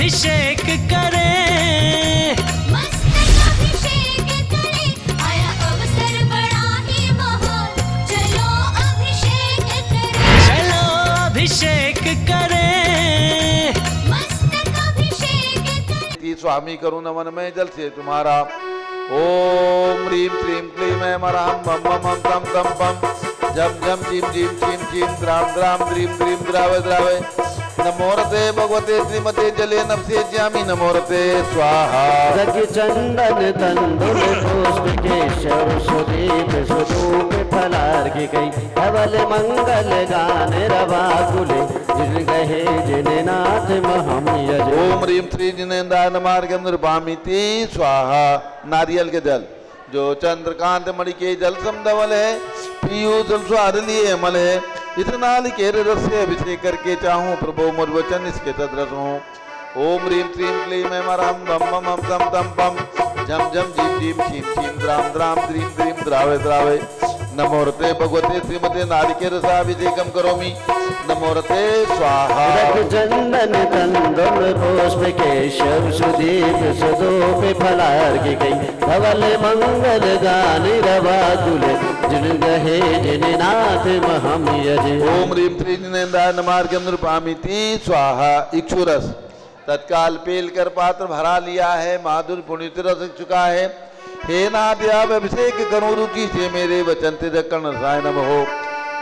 अभिषेक करें, मस्तक अभिषेक करें, आया अवसर बड़ा ही महान, चलो अभिषेक करें, चलो अभिषेक करें, मस्तक अभिषेक करें। स्वामी करूँ नमन में जल से तुम्हारा। ओम ह्रीं श्रीं क्लीं ऐं मरां बम बम बम तम तम बम जम जम जीम जीम चीम चीम द्राम द्राम द्रीम द्रीम द्रावे द्रावे। नमोरते भगवते श्रीमते जले नभसे ज्यामि नमोरते स्वाहा। रज चंदन तंदुल पुष्प केशव सुदीप स्वरूप फलार्घ्य कई धवल मंगल गान रवाकुले जिन गहे जिन नाथ महम यज। ओम ह्रीं श्री जिनेन्द्राय मार्गम नृपामिति स्वाहा। नारियल के जल जो चंद्रकांत मणि के जल समधवल है, पीयूष स्वाद लिए मल है, इस नालिकेर रस से अभिषेक करके चाहूं प्रभु मुर वचन इसके तद्रस हो। ओम ह्रीं श्रीं क्लीं ऐं मरां बम बम बम तम तम पम झम झम झीम झीम छीम छीम द्राम द्राम द्रीम द्रीम द्रावे द्रावे। नमोरते भगवते श्रीमते नारिकेर रसाभिषेकम करोमि नमोरते स्वाहा। रज चंदन तंदुल पुष्प केशव सुदीप स्वरूप फलार्घ्य कई धवल मंगल गान रवाकुले जिन गहे जिन नाथ महम यज। ओम ह्रीं श्री जिनेन्द्राय मार्गम नृपामिति स्वाहा। इक्षुरस तत्काल पेल कर पात्र भरा लिया है, माधुर पुण्य रस चुका है। हे नाद्या अभिषेक करूं रुचि से मेरे वचन तिरकण रसाय नमः।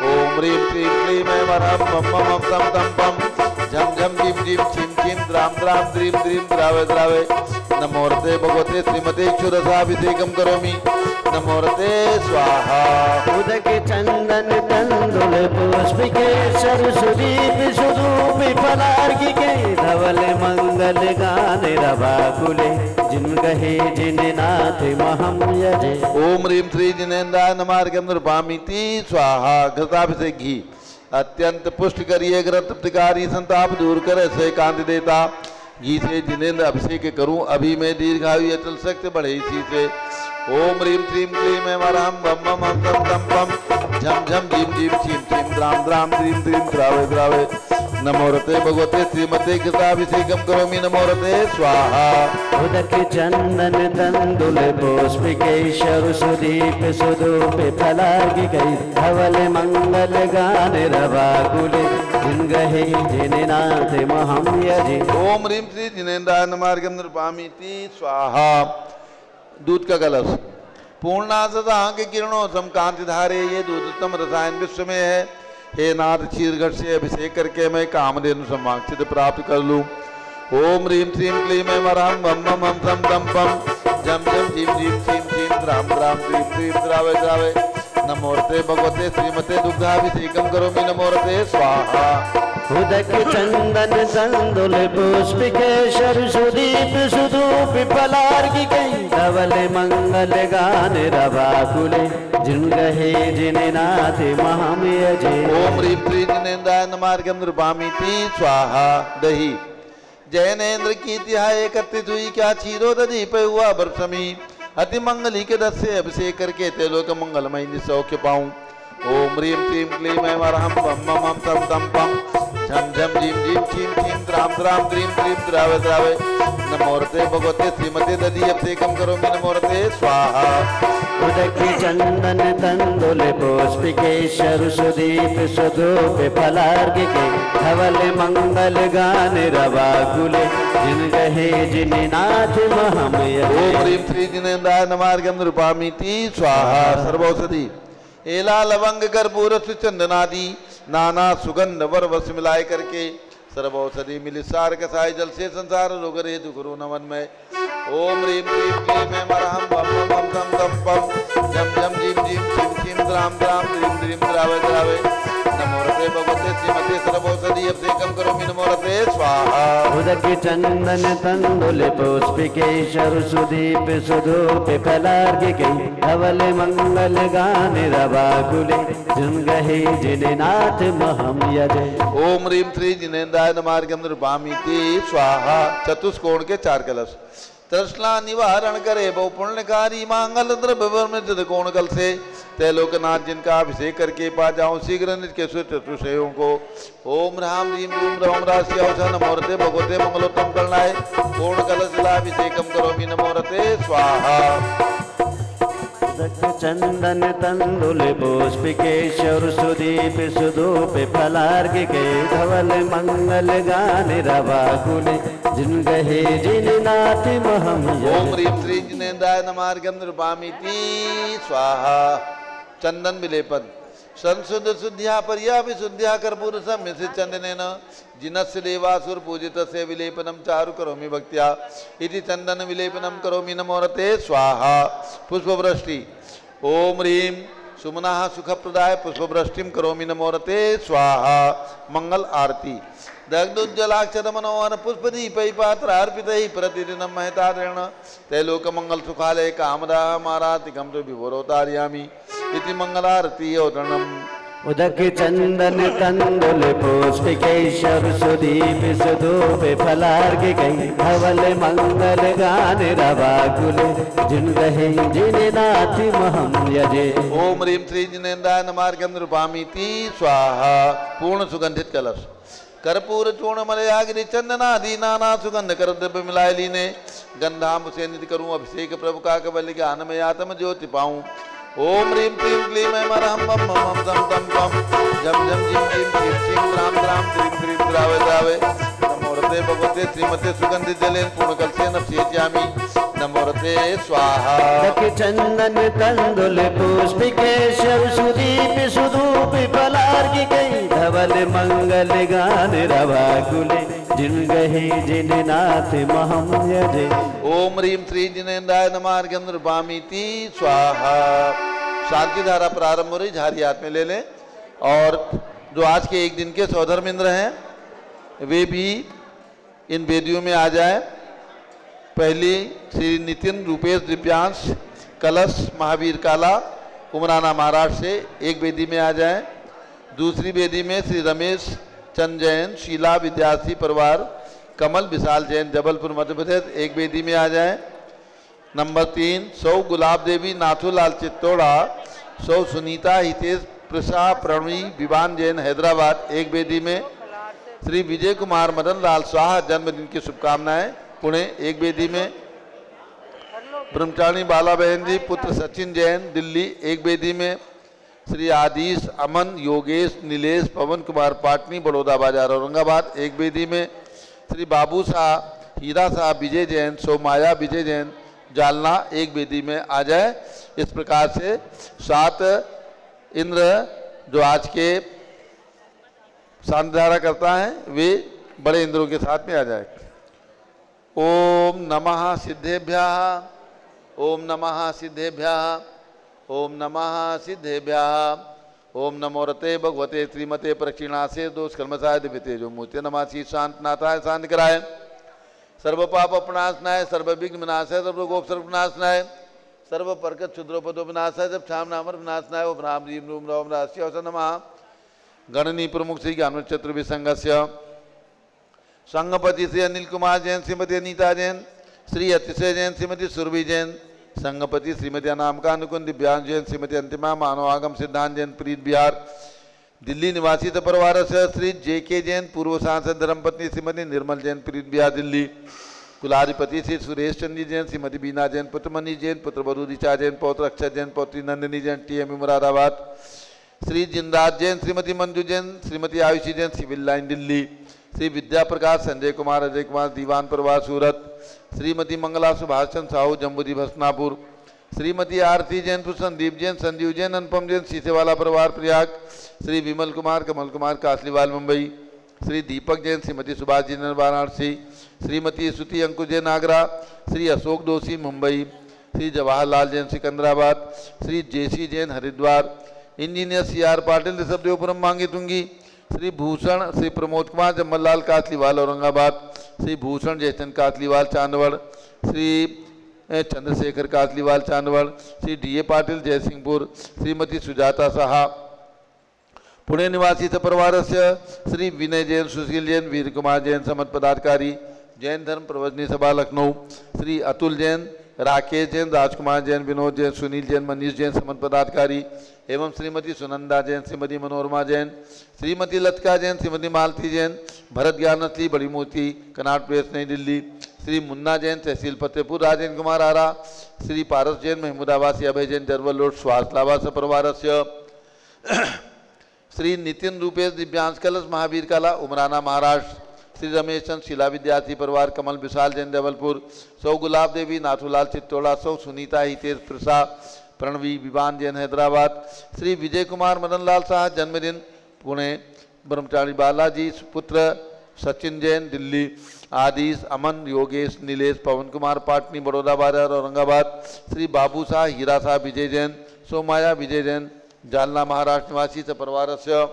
ओम ह्रीं श्रीं क्लीं ऐं मरां बम बम बम तम तम पम झम झम झीम झीम छीम छीम द्राम द्राम द्रीम द्रीम द्रावे द्रावे। नमोरते भगवते श्रीमते इक्षुरसाभिषेकम करोमि नमोरते स्वाहा। उदक चंदन तंदुल पुष्प केशर सुदीप स्वरूप फलार्घ्य कई धवल मंगल गान रवाकुले जिन गहे जिन नाथ महम यजे। ओम ह्रीं श्री जिनेन्द्राय मार्गम नृपामिति स्वाहा। घृताभिषेक घी अत्यंत पुष्ट करिए, घृत प्रतिकारी संताप दूर करे से कांति देता। घी से जिनेन्द्र अभिषेक करूं अभी मैं दीर्घायु अचल शक्ति बढ़े इसी से। ओम ह्रीं श्रीं क्लीं ऐं मरां बम बम बम तम तम पम झम झम झीम झीम छीम छीम द्राम द्राम द्रीम द्रीम द्रावे द्रावे। नमोरते भगवते श्रीमते घृताभिषेकम करोमि नमोरते स्वाहा। उदक चंदन तंदुल पुष्प केशर सुदीप स्वरूप फलार्घ्य कई धवल मंगल गान रवाकुले जिन गहे जिन नाथ महम यजे। ओम ह्रीं श्री जिनेन्द्राय मार्गम नृपामिति स्वाहा। दूध का कलश पूर्णासदा के किरणों सम कांति धारे, ये दूध उत्तम रसायन विश्व में है। हे नाथ क्षीरघट से अभिषेक करके मैं कामधेनु समाक्षित प्राप्त कर लूं। ओम ह्रीं श्रीं क्लीं ऐं मरां बम बम बम तम तम पम झम झम झीम झीम छीम छीम द्राम द्राम द्रीम द्रीम द्रावे द्रावे। नमोरते भगवते श्रीमते दुग्धाभिषेकम करोमि नमोरते स्वाहा। उदक चंदन तंदुल पुष्प केशर सुदीप स्वरूप फलार्घ्य कई धवल मंगल गान रवाकुले जिन गहे जिन नाथ महम यजे। ओम ह्रीं श्री जिनेन्द्राय मार्गम नृपामिति स्वाहा। दही जैनेन्द्र की तिहाई एकत्रित हुई, क्या क्षीरो दधी पे हुआ बरसमी। अति मंगली के रस से अभिषेक करके तेलोक मंगलमय निसौख्य पाऊं। ओम ह्रीं श्रीं क्लीं ऐं मरां बम बम बम तम तम पम झम झम झीम झीम छीम छीम द्राम द्राम द्रीम द्रीम द्रावे द्रावे। नमोरते भगवते श्रीमते दधी अभिषेकम करोमि नमोरते स्वाहा। उदक चंदन तंदुल पुष्प केशर सुदीप स्वरूप फलार्घ्य कई धवल मंगल गान रवाकुले जिन गहे जिन नाथ महम यजे। ओम ह्रीं श्री जिनेन्द्राय मार्गम नृपामिति स्वाहा। सर्वौषधि एला लवंग कर्पूर चंदनादि नाना सुगंध वर वस मिलाए करके सर्वौषधि मिली सार कसाय जल से संसार रोग रे दुख रो नमन में। ओम ह्रीं श्रीं क्लीं ऐं मरां बम बम बम तम तम पम झम झम झीम झीम छीम छीम द्राम द्राम द्रीम द्रीम द्रावे द्रावे। नमोरते भगवते श्रीमते सर्वौषधि अभिषेकम करोमि नमोरते स्वाहा। उदक चंदन तंदुल पुष्प केशर सुदीप स्वरूप फलार्घ्य कई धवल मंगल गान रवाकुले जिन गहे जिन नाथ महम यजे। ओम ह्रीं श्री जिनेन्द्राय मार्गम नृपामिति स्वाहा। चतुष्कोण के 4 कलश तृष्णा निवारण करे बहु पुण्यकारी मांगल द्रव्य वर्मित कोण कल से त्रैलोकनाथ जिनका अभिषेक करके पा जाऊं शीघ्र निज के चतुषयों को। ओम राम रीम रूम रवम राशि अवसन नमोरते भगवते मंगलोत्तम करणाय पूर्ण कलश जलाभिषेकम करोमि नमोरते स्वाहा। चंदन तंदुल पुष्प केशर सुदीप सुधूप फलार्घिके धवल मंगल गान रवाकुल जिन गहे जिन नाथ महम। ओम ह्रीम श्री जिनेन्द्राय नमार्गम नृपामिति स्वाहा। चंदन विलेपन संशुद्ध शुद्ध्या पर्या विशुद्ध्या कर्पूर सम्यसे चंदनेन जिनस्य देवासुर पूजितस्य विलेपनम चारु करोमि भक्त्या इति चंदन विलेपनम करोमि नमोरते स्वाहा। पुष्पवृष्टि ओम ह्रीं सुमनः सुखप्रदाय पुष्पवृष्टिम करोमि नमोरते स्वाहा। मंगल आरती दग्धोज्जलाक्षर मनोहर पुष्पदीपै पात्रार्पितैः प्रतिदिनं महतारेण त्रैलोकमंगल सुखालय कामदा मारातिकं तु विभोरोतार्यामि इति मंगलारती औतरणम्। उदक चंदन तंदुल पुष्प केशर सुदीप सुधूप फलार्घिके धवल मंगल गान रवाकुल जिन गहे जिन नाथ महम यजे। ओम ह्रीं श्री जिनेन्द्राय नमार्गम नृपामिति स्वाहा। पूर्ण सुगंधित कलश कर्पूर चूर्ण मलयागिरी चंदनादि नाना सुगंध कर द्रव्य मिलाय लीने गंधाम से निधि करूं अभिषेक प्रभु का कवल के आनमयातम ज्योति पाऊं। ओम ह्रीं क्लीं क्लीं ऐं मरहं मम मम सम तम पम जम जम जिम जिम जिम जिम द्राम द्राम द्रीं द्रीं द्रावे द्रावे नमोरते भगवते श्रीमते सुगंधित जलेन पूर्ण कलशेन अभिषेच्यामि नमोरते स्वाहा। चंदन तंदुल पुष्प केशर सुदीप सुधूप फलार्घिके धवल मंगल गान रवाकुल जिन गहे जिन नाथ महम यजे। ओम ह्रीं श्री जिनेन्द्राय नमार्गम नृपामिति स्वाहा। शांति धारा प्रारंभ हो रही, झारी हाथ में ले लें और जो आज के एक दिन के सौधर्मेंद्र हैं वे भी इन वेदियों में आ जाए। पहली श्री नितिन रूपेश दिव्यांश कलश महावीर काला उमराना महाराष्ट्र से एक वेदी में आ जाए। दूसरी वेदी में श्री रमेश चंद जैन शीला विद्यार्थी परिवार कमल विशाल जैन जबलपुर मध्य प्रदेश एक वेदी में आ जाए। नंबर 3 सौ गुलाब देवी नाथूलाल चित्तौड़ा, सौ सुनीता हितेश प्रसा प्रणवी विवान जैन हैदराबाद एक वेदी में। श्री विजय कुमार मदन लाल स्वाहा जन्मदिन की शुभकामनाएं पुणे एक वेदी में। ब्रह्मचारिणी बाला बहन जी पुत्र सचिन जैन दिल्ली एक वेदी में। श्री आदिश अमन योगेश नीलेश पवन कुमार पाटनी बड़ौदा बाजार औरंगाबाद एक वेदी में। श्री बाबू शाह हीरा साहब विजय जैन सो माया विजय जैन जालना एक वेदी में आ जाए। इस प्रकार से 7 इंद्र जो आज के शांतिधारा करता है वे बड़े इंद्रों के साथ में आ जाए। ओम नमः सिद्धेभ्यः ओम नमः सिद्धेभ्यः ओम नमः सिद्धेभ्यः ओम नमोरते भगवते श्रीमते प्रक्षिणासे दोष कर्मसाय दिव्य तेजो मूर्ति नमासी शांतनाथाय शांति कराय सर्व पाप अपनाशनाय सर्व विघ्न विनाशाय सर्व गोप सर्व विनाशनाय सर्व परकत क्षुद्रोपदो विनाशाय जब छाम नामर विनाशनाय ओम राम रीम रूम रवम राशि अवसर नमः। गणनी प्रमुख श्री ज्ञान चतुर्भि संघस्य संघपति श्री अनिल कुमार जैन श्रीमती अनीता जैन श्री अतिशय जैन श्रीमती सुरभि जैन संघपति श्रीमती अनामिका अनुकुंद दिव्यांश जैन श्रीमती अंतिमा मानवागम सिद्धांत जैन प्रीत बिहार दिल्ली निवासी परिवार से श्री JK जैन पूर्व सांसद धर्मपत्नी श्रीमती निर्मल जैन प्रीत बिहार दिल्ली कुलाधिपति श्री सुरेश चंद्र जैन श्रीमती बीना जैन पुत्र मनीष जैन पुत्र वरु ऋचा जैन पौत्र अक्षय जैन पौत्री Nandini Jain TMU Moradabad Shri Jinraj Jain Shrimati Manju Jain Shrimati Ayushi Jain civil line Delhi Shri Vidya Prakash Sanjay Kumar Ajay Kumar Diwan परिवार सूरत श्रीमती मंगला सुभाष चंद्र साहू जम्बूदी भसनापुर श्रीमती आरती जैन संदीप जैन संजीव जैन अनुपम जैन सीसेवाला परिवार प्रयाग श्री विमल कुमार कमल कुमार कासलीवाल मुंबई श्री दीपक जैन श्रीमती सुभाष जी वाराणसी श्रीमती स्तुति अंकुश जैन आगरा श्री अशोक दोषी Mumbai Shri Jawaharlal Jain Secunderabad Shri JC Jain Haridwar engineer CR Patil Rishabhdevpuram मांगी तुंगी श्री भूषण श्री प्रमोद कुमार जम्मललाल कासलीवाल औरंगाबाद श्री भूषण जयचंद कासलीवाल चांदवड़ श्री चंद्रशेखर कासलीवाल चांदवड़ श्री DA पाटिल जयसिंहपुर श्रीमती सुजाता साहा पुणे निवासी परिवार से श्री विनय जैन सुशील जैन वीर कुमार जैन समत पदाधिकारी जैन धर्म प्रवचनी सभा लखनऊ, श्री अतुल जैन, राकेश जैन, राजकुमार जैन, विनोद जैन, सुनील जैन, मनीष जैन समन्वय पदाधिकारी एवं श्रीमती सुनंदा जैन, श्रीमती मनोरमा जैन, श्रीमती लतिका जैन, श्रीमती मालती जैन, भरत ज्ञानश्री, बड़ी मूर्ति, कनाट प्रेस नई दिल्ली, श्री मुन्ना जैन, तहसील फतेहपुर, राजेंद्र कुमार आरा, श्री पारस जैन, महमूदाबाद, अभय जैन, जरवल रोड, स्वास्थ्यलावास परिवारस्य, श्री नितिन रूपेश, दिव्यांश कलश, महावीर कला, उमराना, महाराष्ट्र, श्री रमेश चंद, शिला विद्यार्थी परिवार, कमल विशाल जैन, जबलपुर, सौ गुलाब देवी, नाथूलाल चित्तौड़ा, सौ सुनीता हितेश प्रसाद, प्रणवी विवान जैन, हैदराबाद, श्री विजय कुमार मदन लाल शाह, जन्मदिन पुणे, ब्रह्मचारी बालाजी पुत्र, सचिन जैन, दिल्ली, आदिश, अमन, योगेश, नीलेश, पवन कुमार, पाटनी, बड़ौदा बाजार, औरंगाबाद, श्री बाबू शाह, हीरा शाह, विजय जैन, सोमाया विजय जैन, जालना, महाराष्ट्र निवासी परिवारस्य,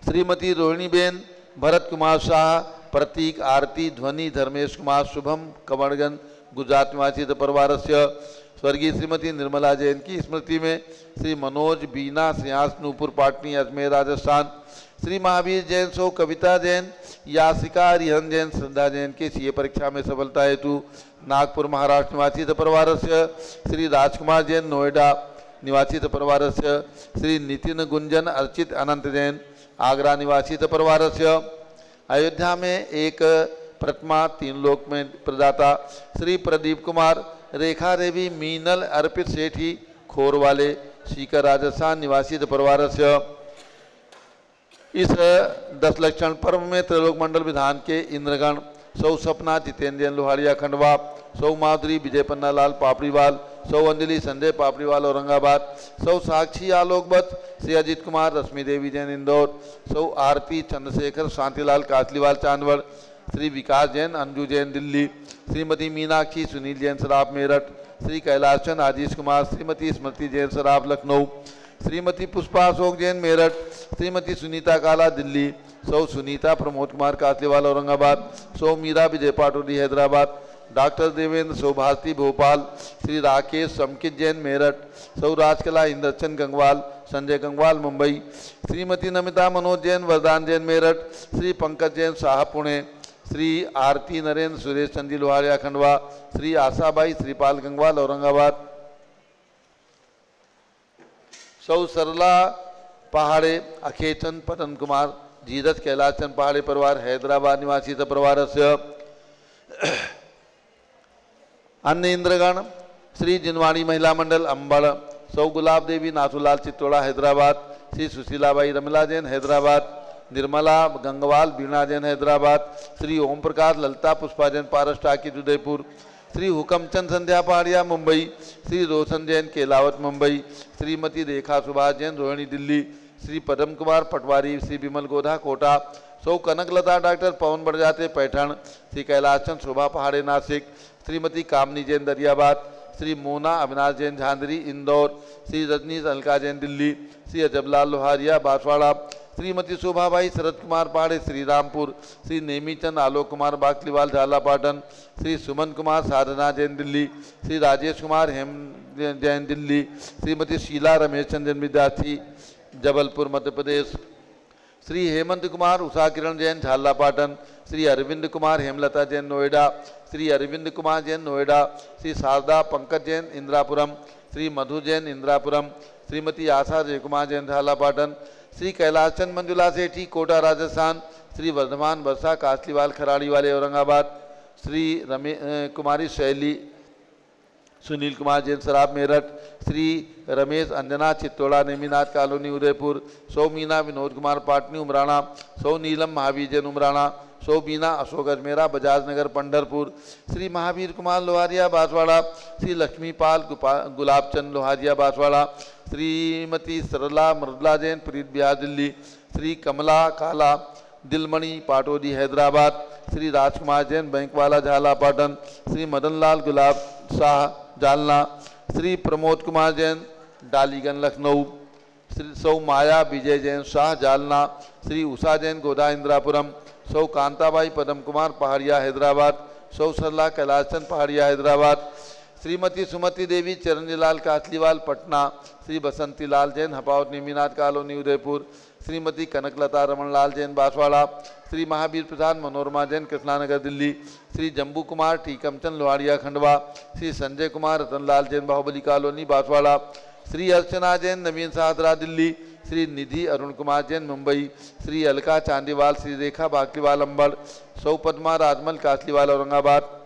श्रीमती रोहिणीबेन, भरत कुमार शाह, प्रतीक, आरती, ध्वनि, धर्मेश कुमार, शुभम, कमरगंज, गुजरात निवासी परिवारस्य, स्वर्गीय श्रीमती निर्मला जैन की स्मृति में श्री मनोज, बीना, श्रेयांश, नूपुर, पाटनी, अजमेर, राजस्थान, श्री महावीर जैन, सौ कविता जैन, यासिका, रिहन जैन, श्रद्धा जैन के सीए परीक्षा में सफलता हेतु नागपुर, महाराष्ट्र निवासी परिवारस्य, श्री राजकुमार जैन, नोएडा निवासी परिवारस्य, श्री नितिन गुंजन, अर्चित अनंत जैन, आगरा निवासी परिवारस्य, अयोध्या में एक प्रतिमा, 3 लोक में प्रदाता श्री प्रदीप कुमार, रेखा देवी, मीनल, अर्पित सेठी, खोरवाले, सीकर, राजस्थान निवासी परिवारस्य। इस 10 लक्षण पर्व में त्रिलोक मंडल विधान के इंद्रगण सौ सपना, जितेंद्र जैन, लोहारिया, खंडवा, सौ माधुरी, विजय पन्ना लाल, पापड़ीवाल, सौ अंजलि, संजय पापड़ीवाल, औरंगाबाद, सौ साक्षी, आलोकबत, श्री अजित कुमार, रश्मि देवी जैन, इंदौर, सौ आरती, चंद्रशेखर, शांतिलाल, कासलीवाल, चांदवड़, श्री विकास जैन, अंजू जैन, दिल्ली, श्रीमती मीनाक्षी, सुनील जैन, सराफ, मेरठ, श्री कैलाश चंद, आजीष कुमार, श्रीमती स्मृति जैन, सराफ, लखनऊ, श्रीमती पुष्पा अशोक जैन, मेरठ, श्रीमती सुनीता काला, दिल्ली, सौ सुनीता, प्रमोद कुमार, कासलीवाल, औरंगाबाद, सौ मीरा, विजय पाटोदी, हैदराबाद, डॉक्टर देवेंद्र, सौ भारती, भोपाल, श्री राकेश, समकित जैन, मेरठ, सौ राजकला, इंद्रचंद गंगवाल, संजय गंगवाल, मुंबई, श्रीमती नमिता मनोज जैन, वरदान जैन, मेरठ, श्री पंकज जैन, शाह, पुणे, श्री आरती नरेंद्र, सुरेश चंदी, लोहारिया, खंडवा, श्री आशाबाई, श्रीपाल गंगवाल, औरंगाबाद, सौ सरला पहाड़े, अखेचंद, पतन कुमार, जीरज, कैलाश चंद पहाड़े परिवार, हैदराबाद निवासी परिवारस्य। अन्य इंद्रगण श्री जिनवाणी महिला मंडल, अंबड़, सौ गुलाब देवी, नाथूलाल चित्तौड़ा, हैदराबाद, श्री सुशीलाबाई, रमला जैन, हैदराबाद, निर्मला गंगवाल, बीणा जैन, हैदराबाद, श्री ओम प्रकाश, ललिता पुष्पा जैन, पारस टाकी, उदयपुर, श्री हुकमचंद, संध्या पहाड़िया, मुंबई, श्री रोशन जैन, केलावत, मुंबई, श्रीमती रेखा सुभाष जैन, रोहिणी, दिल्ली, श्री पदम कुमार, पटवारी, श्री विमल गोधा, कोटा, सौ कनकलता, डॉक्टर पवन बड़जाते, पैठण, श्री कैलाशचंद, शोभा पहाड़े, नासिक, श्रीमती कामनी जैन, दरियाबाद, श्री मोना अविनाश जैन, झांदरी, इंदौर, श्री रजनीश अलका जैन, दिल्ली, श्री अजबलाल, लोहारिया, बांसवाड़ा, श्रीमती शोभाबाई, शरद कुमार पहाड़े, श्रीरामपुर, श्री नेमीचंद, आलोक कुमार, बाकलीवाल, झालापाटन, श्री सुमन कुमार, साधना जैन, दिल्ली, श्री राजेश कुमार, हेम जैन, दिल्ली, श्रीमती शीला रमेश चंद जैन, विद्यार्थी, जबलपुर, मध्य प्रदेश, श्री हेमंत कुमार, उषा किरण जैन, झालापाटन, श्री अरविंद कुमार, हेमलता जैन, नोएडा, श्री अरविंद कुमार जैन, नोएडा, श्री शारदा पंकज जैन, इंदिरापुरम, श्री मधु जैन, इंदिरापुरम, श्रीमती आशा जयकुमार जैन, झालापाटन, श्री कैलाशचंद मंजुला सेठी, कोटा, राजस्थान, श्री वर्धमान वर्षा, कासलीवाल, खराड़ी वाले, औरंगाबाद, श्री कुमारी शैली, सुनील कुमार जैन, सराफ, मेरठ, श्री रमेश अंजना, चित्तौड़ा, नेमीनाथ कॉलोनी, उदयपुर, सौ मीना, विनोद कुमार, पाटनी, उमराना, सौ नीलम, महावीर जैन, उमराना, सौ बीना, अशोक अजमेरा, बजाज नगर, पंढरपुर, श्री महावीर कुमार, लोहारिया, बांसवाड़ा, श्री लक्ष्मीपाल, गुलाबचंद, लोहारिया, बांसवाड़ा, श्रीमती सरला मृदुला जैन, प्रीत बिहार, दिल्ली, श्री कमला काला, दिलमणि, पाटोदी, हैदराबाद, श्री राजकुमार जैन, बैंकवाला, झालापाटन, श्री मदन लाल गुलाब शाह, जालना, श्री प्रमोद कुमार जैन, डालीगंज, लखनऊ, श्री सौ माया विजय जैन, शाह, जालना, श्री उषा जैन, गोदा, इंदिरापुरम, सौ कांताबाई, पदम कुमार, पहाड़िया, हैदराबाद, सौ सरला, कैलाशचंद, पहाड़िया, हैदराबाद, श्रीमती सुमति देवी, चिरंजीलाल, कासलीवाल, पटना, श्री बसंती लाल जैन, हपावत, नेमीनाथ कॉलोनी, उदयपुर, श्रीमती कनकलता रमनलाल जैन बांसवाड़ा, श्री महावीर प्रसाद मनोरमा जैन कृष्णानगर दिल्ली, श्री जम्बू कुमार टीकमचंद लोहाड़िया खंडवा, श्री संजय कुमार रतनलाल जैन बाहुबली कॉलोनी बांसवाड़ा, श्री अर्चना जैन नवीन साहदरा दिल्ली, श्री निधि अरुण कुमार जैन मुंबई, श्री अलका चांदीवाल, श्री रेखा बाकलीवाल अंबड़, सौ पद्मा राजमल कासलीवाल औरंगाबाद,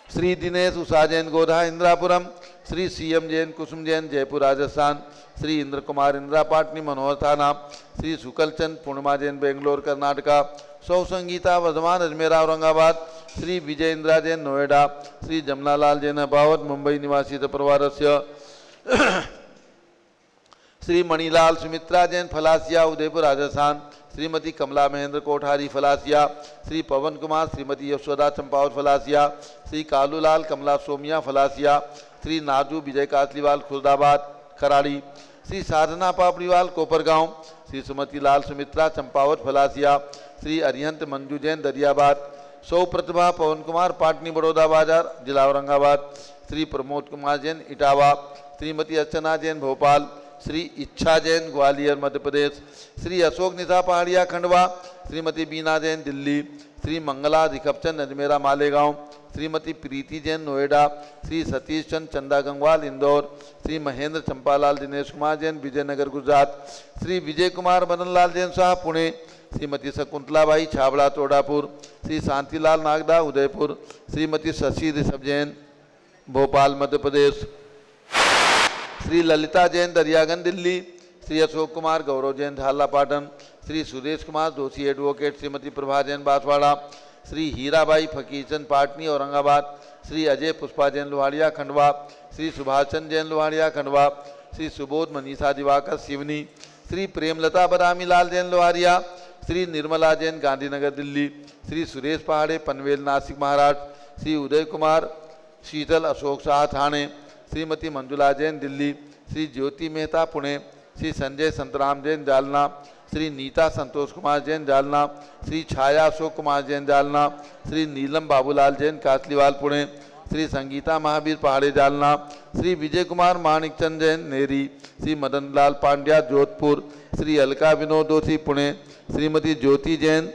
श्री दिनेश उषा जैन गोधा इंदिरापुरम, श्री सीएम जैन कुसुम जैन जयपुर राजस्थान, श्री इंद्र कुमार इंदिरा पाटनी मनोहर थाना, श्री सुकलचंद पूर्णिमा जैन बेंगलोर कर्नाटका, सौ संगीता वर्धमान अजमेरा औरंगाबाद, श्री विजय इंदिरा जैन नोएडा, श्री जमनालाल जैन अबावत मुंबई निवासी परिवारस्य, श्री मणिलाल सुमित्रा जैन फलासिया उदयपुर राजस्थान, श्रीमती कमला महेंद्र कोठारी फलासिया, श्री पवन कुमार श्रीमती यशोदा चंपावत फलासिया, श्री कालूलाल कमला सोमिया फलासिया, श्री नाजू विजय कासलीवाल खुर्दाबाद खराड़ी, श्री साधना पापड़ीवाल कोपरगांव, श्री सुमति लाल सुमित्रा चंपावत फलासिया, श्री अरिहंत मंजू जैन दरियाबाद, सौ प्रतिभा पवन कुमार पाटनी बड़ौदा बाजार जिला औरंगाबाद, श्री प्रमोद कुमार जैन इटावा, श्रीमती अर्चना जैन भोपाल, श्री इच्छा जैन ग्वालियर मध्य प्रदेश, श्री अशोक निशा पहाड़िया खंडवा, श्रीमती बीना जैन दिल्ली, श्री मंगला रिखपचंद अजमेरा मालेगांव, श्रीमती प्रीति जैन नोएडा, श्री सतीश चंद चंदा गंगवाल इंदौर, श्री महेंद्र चंपालाल दिनेश कुमार जैन विजयनगर गुजरात, श्री विजय कुमार मदनलाल जैन शाह पुणे, श्रीमती शकुंतलाबाई छाबड़ा तोड़ापुर, श्री शांतिलाल नागदा उदयपुर, श्रीमती शशि ऋषभ जैन भोपाल मध्य प्रदेश, श्री ललिता जैन दरियागंज दिल्ली, श्री अशोक कुमार गौरव जैन झालापाटन, श्री सुरेश कुमार दोषी एडवोकेट, श्रीमती प्रभा जैन बांसवाड़ा, श्री हीराबाई फकीरचंद पाटनी औरंगाबाद, श्री अजय पुष्पा जैन लोहाड़िया खंडवा, श्री सुभाषचंद जैन लोहाड़िया खंडवा, श्री सुबोध मनीषा दिवाकर सिवनी, श्री प्रेमलता बदामी लाल जैन लोहारिया, श्री निर्मला जैन गांधीनगर दिल्ली, श्री सुरेश पहाड़े पनवेल नासिक महाराष्ट्र, श्री उदय कुमार शीतल अशोक शाह ठाणे, श्रीमती मंजुला जैन दिल्ली, श्री ज्योति मेहता पुणे, श्री संजय संतराम जैन जालना, श्री नीता संतोष कुमार जैन जालना, श्री छाया अशोक कुमार जैन जालना, श्री नीलम बाबूलाल जैन कासलीवाल पुणे, श्री संगीता महावीर पहाड़े जालना, श्री विजय कुमार माणिकचंद जैन नेरी, श्री मदन लाल पांड्या जोधपुर, श्री अलका विनोद दोषी पुणे, श्रीमती ज्योति जैन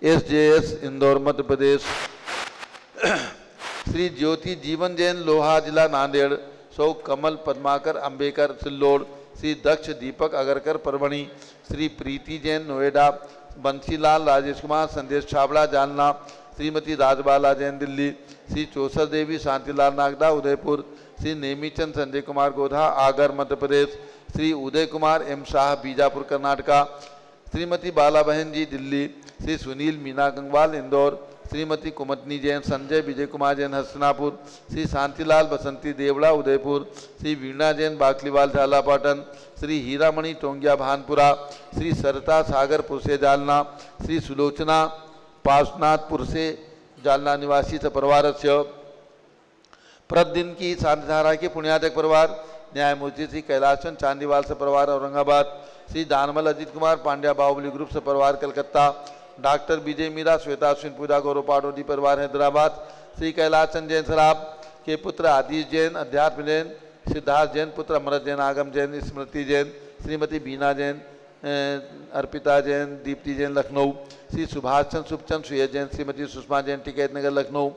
SJS इंदौर मध्य प्रदेश, श्री ज्योति जीवन जैन लोहा जिला नांदेड़, सौ कमल पद्माकर अंबेकर सिल्लोड़, श्री दक्ष दीपक अगरकर परभणी, श्री प्रीति जैन नोएडा, बंसीलाल राजेश कुमार संदेश छाबड़ा जालना, श्रीमती राजबाला जैन दिल्ली, श्री चौसर देवी शांतिलाल नागदा उदयपुर, श्री नेमीचंद संजय कुमार गोधा आगर मध्य प्रदेश, श्री उदय कुमार M शाह बीजापुर कर्नाटका, श्रीमती बाला बहन जी दिल्ली, श्री सुनील मीना गंगवाल इंदौर, श्रीमती कुमतनी जैन संजय विजय कुमार जैन हस्तिनापुर, श्री शांतिलाल बसंती देवड़ा उदयपुर, श्री वीणा जैन बाकलीवाल झालापाटन, श्री हीरामणि टोंगिया भानपुरा, श्री सरता सागरपुर से जालना, श्री सुलोचना पार्श्वनाथपुर से जालना निवासी परिवार से प्रतिदिन की शांतिधारा के पुण्यातक परिवार, न्यायमूर्ति श्री कैलाशचंद चांदीवाल से परिवार औरंगाबाद, श्री दानमल अजित कुमार पांड्या बाहुबली ग्रुप से परिवार कलकत्ता, डॉक्टर विजय मीरा श्वेता अश्विन पूजा गौरव पाटोदी परिवार हैदराबाद, श्री कैलाशचंद जैन सराब के पुत्र आदिश जैन अध्यात्म जैन, सिद्धार्थ जैन पुत्र अमृत जैन आगम जैन स्मृति जैन, श्रीमती बीना जैन अर्पिता जैन दीप्ति जैन लखनऊ, श्री सुभाष चंद्र सुखचंद सुयज जैन, श्रीमती सुषमा जैन टिकैत नगर लखनऊ,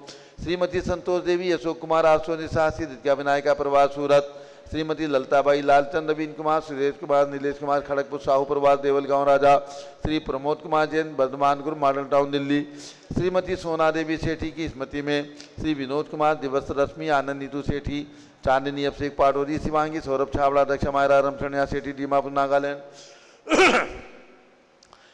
श्रीमती संतोष देवी अशोक कुमार आसो निशा श्री दित्या विनायका परिवार सूरत, श्रीमती ललताबाई लालचंद नवीन कुमार सुरेश कुमार नीलेश कुमार खड़गपुर साहू परिवार देवल गांव राजा, श्री प्रमोद कुमार जैन बर्धमान गुरु मॉडल टाउन दिल्ली, श्रीमती सोना देवी सेठी की स्मृति में श्री विनोद कुमार दिवस रश्मि आनंद नीतू सेठी चांदनी अभिषेक पाटोरी शिवांगी सौरभ छाबड़ा दक्ष मायरा रमशनिया सेठी दीमापुर नागालैंड,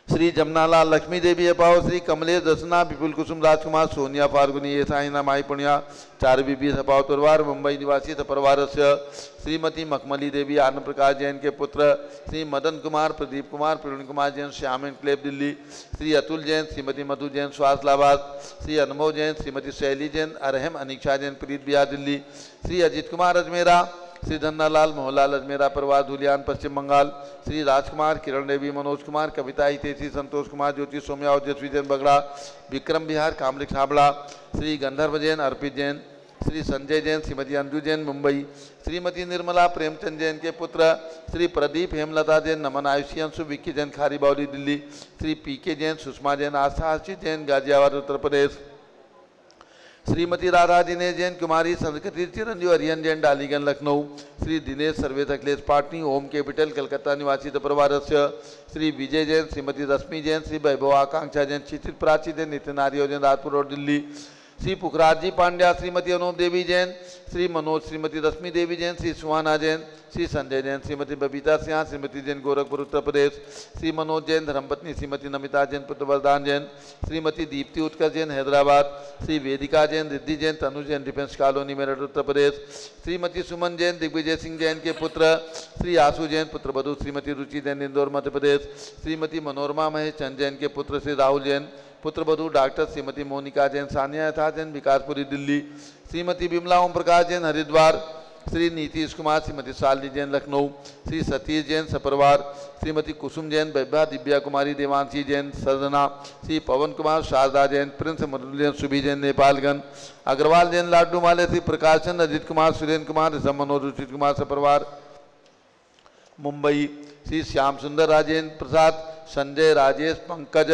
श्री जमनालाल लक्ष्मी देवी अपाव, श्री कमलेश दसना विपुल कुसुम राजकुमार सोनिया फार्गुनी ये साइना माई पुण्या चार बीबी सपाव परिवार मुंबई निवासी परिवार से, श्रीमती मखमली देवी आनंद प्रकाश जैन के पुत्र, श्री मदन कुमार प्रदीप कुमार प्रवीण कुमार जैन श्याम एंड क्लेब दिल्ली, श्री अतुल जैन श्रीमती मधु जैन स्वास्थलाबाद, श्री अनुभव जैन श्रीमती शैली जैन अरहम अनिक्षा जैन प्रीत बिहार दिल्ली, श्री अजित कुमार अजमेरा, श्री धन्नालाल मोहनलाल अजमेरा परिवार धुलियान पश्चिम बंगाल, श्री राजकुमार किरण देवी मनोज कुमार कविता हितेशी संतोष कुमार ज्योति सोम्या ओजस्वी जैन बगड़ा विक्रम बिहार कामलिक छाबड़ा, श्री गंधर्व जैन अर्पित जैन, श्री संजय जैन, श्रीमती अंजू जैन मुंबई, श्रीमती निर्मला प्रेमचंद जैन के पुत्र श्री प्रदीप हेमलता जैन, नमन आयुषी अंशु विक्की जैन खारी बावली दिल्ली, श्री पीके जैन, सुषमा जैन, आस्था आशीष जैन गाजियाबाद उत्तर प्रदेश, श्रीमती राधा दिनेश जैन कुमारी संस्कृति चिरंजीव हरियन जैन डालीगंज लखनऊ, श्री दिनेश सर्वेत अखिलेश पाटनी ओम कैपिटल कलकत्ता निवासी परिवारस्य, श्री विजय जैन, श्रीमती रश्मि जैन, श्री वैभव आकांक्षा जैन, क्षितिज प्राची जैन, नितिन आर्य जैन राजपुर रोड दिल्ली, श्री पुखराज जी पांड्या, श्रीमती अनूप देवी जैन, श्री मनोज, श्रीमती रश्मि देवी जैन, श्री सुहाना जैन, श्री संजय जैन, श्रीमती बबीता सिंह, श्रीमती जैन गोरखपुर उत्तर प्रदेश, श्री मनोज जैन धर्मपत्नी, श्रीमती नमिता जैन पुत्र वरदान जैन, श्रीमती दीप्ति उत्कर्ष जैन हैदराबाद, श्री वेदिका जैन, रिद्धि जैन, तनु जैन डिफेंस कॉलोनी मेरठ उत्तर प्रदेश, श्रीमती सुमन जैन, दिग्विजय सिंह जैन के पुत्र श्री आशु जैन पुत्र वधु, श्रीमती रुचि जैन इंदौर मध्य प्रदेश, श्रीमती मनोरमा महेश चंद जैन के पुत्र श्री राहुल जैन पुत्र वधु डॉक्टर श्रीमती मोनिका जैन, सानिया यथा जैन विकासपुरी दिल्ली, श्रीमती बिमला ओम प्रकाश जैन हरिद्वार, श्री नीतीश कुमार, श्रीमती शालिनी जैन लखनऊ, श्री सतीश जैन सपरवार, श्रीमती कुसुम जैन वैभा, दिव्या कुमारी देवांशी जैन सदना, श्री पवन कुमार शारदा जैन, प्रिंस मरुल जैन सुभी जैन नेपालगंज, अग्रवाल जैन लाडू माले, श्री प्रकाश चंद, अजित कुमार, सुरेंद्र कुमार, ऋषभ मनोज, रुचित कुमार सपरवार मुंबई, श्री श्याम सुंदर राजेंद्र प्रसाद, संजय राजेश पंकज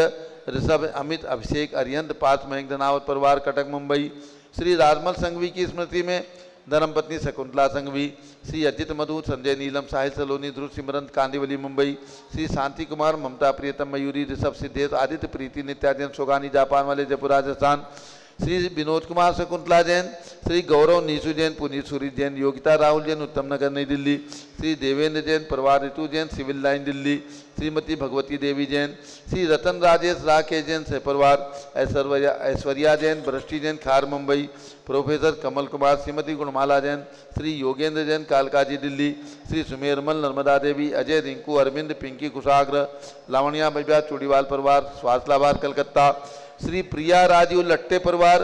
ऋषभ अमित अभिषेक अरिहंत पार्थ मयंक धनावत परिवार कटक मुंबई, श्री राजमल संघवी की स्मृति में धर्मपत्नी शकुंतला संघवी, श्री अजित मधु, संजय नीलम, साहिल सलोनी, ध्रुव सिमरन कांदिवली मुंबई, श्री शांति कुमार, ममता प्रियतम मयूरी, ऋषभ सिद्धेश, आदित्य प्रीति, नित्याजैन सोगानी जापान वाले जयपुर राजस्थान, श्री विनोद कुमार शकुंतला जैन, श्री गौरव नीसू जैन, पुनीत सूरी जैन, योगिता राहुल जैन उत्तम नगर नई दिल्ली, श्री देवेंद्र जैन, परवार ऋतु जैन सिविल लाइन दिल्ली, श्रीमती भगवती देवी जैन, श्री रतन राजेश राकेश जैन सहपरिवार, ऐश्वर्या जैन, बृष्टि जैन खार मुंबई, प्रोफेसर कमल कुमार, श्रीमती गुणमाला जैन, श्री योगेंद्र जैन कालकाजी दिल्ली, श्री सुमेरमल नर्मदा देवी, अजय रिंकू अरविंद पिंकी कुशाग्र, लावणिया भैया चूड़ीवाल परिवार स्वास्थलाबाद कलकत्ता, श्री प्रिया राजीव लट्टे परिवार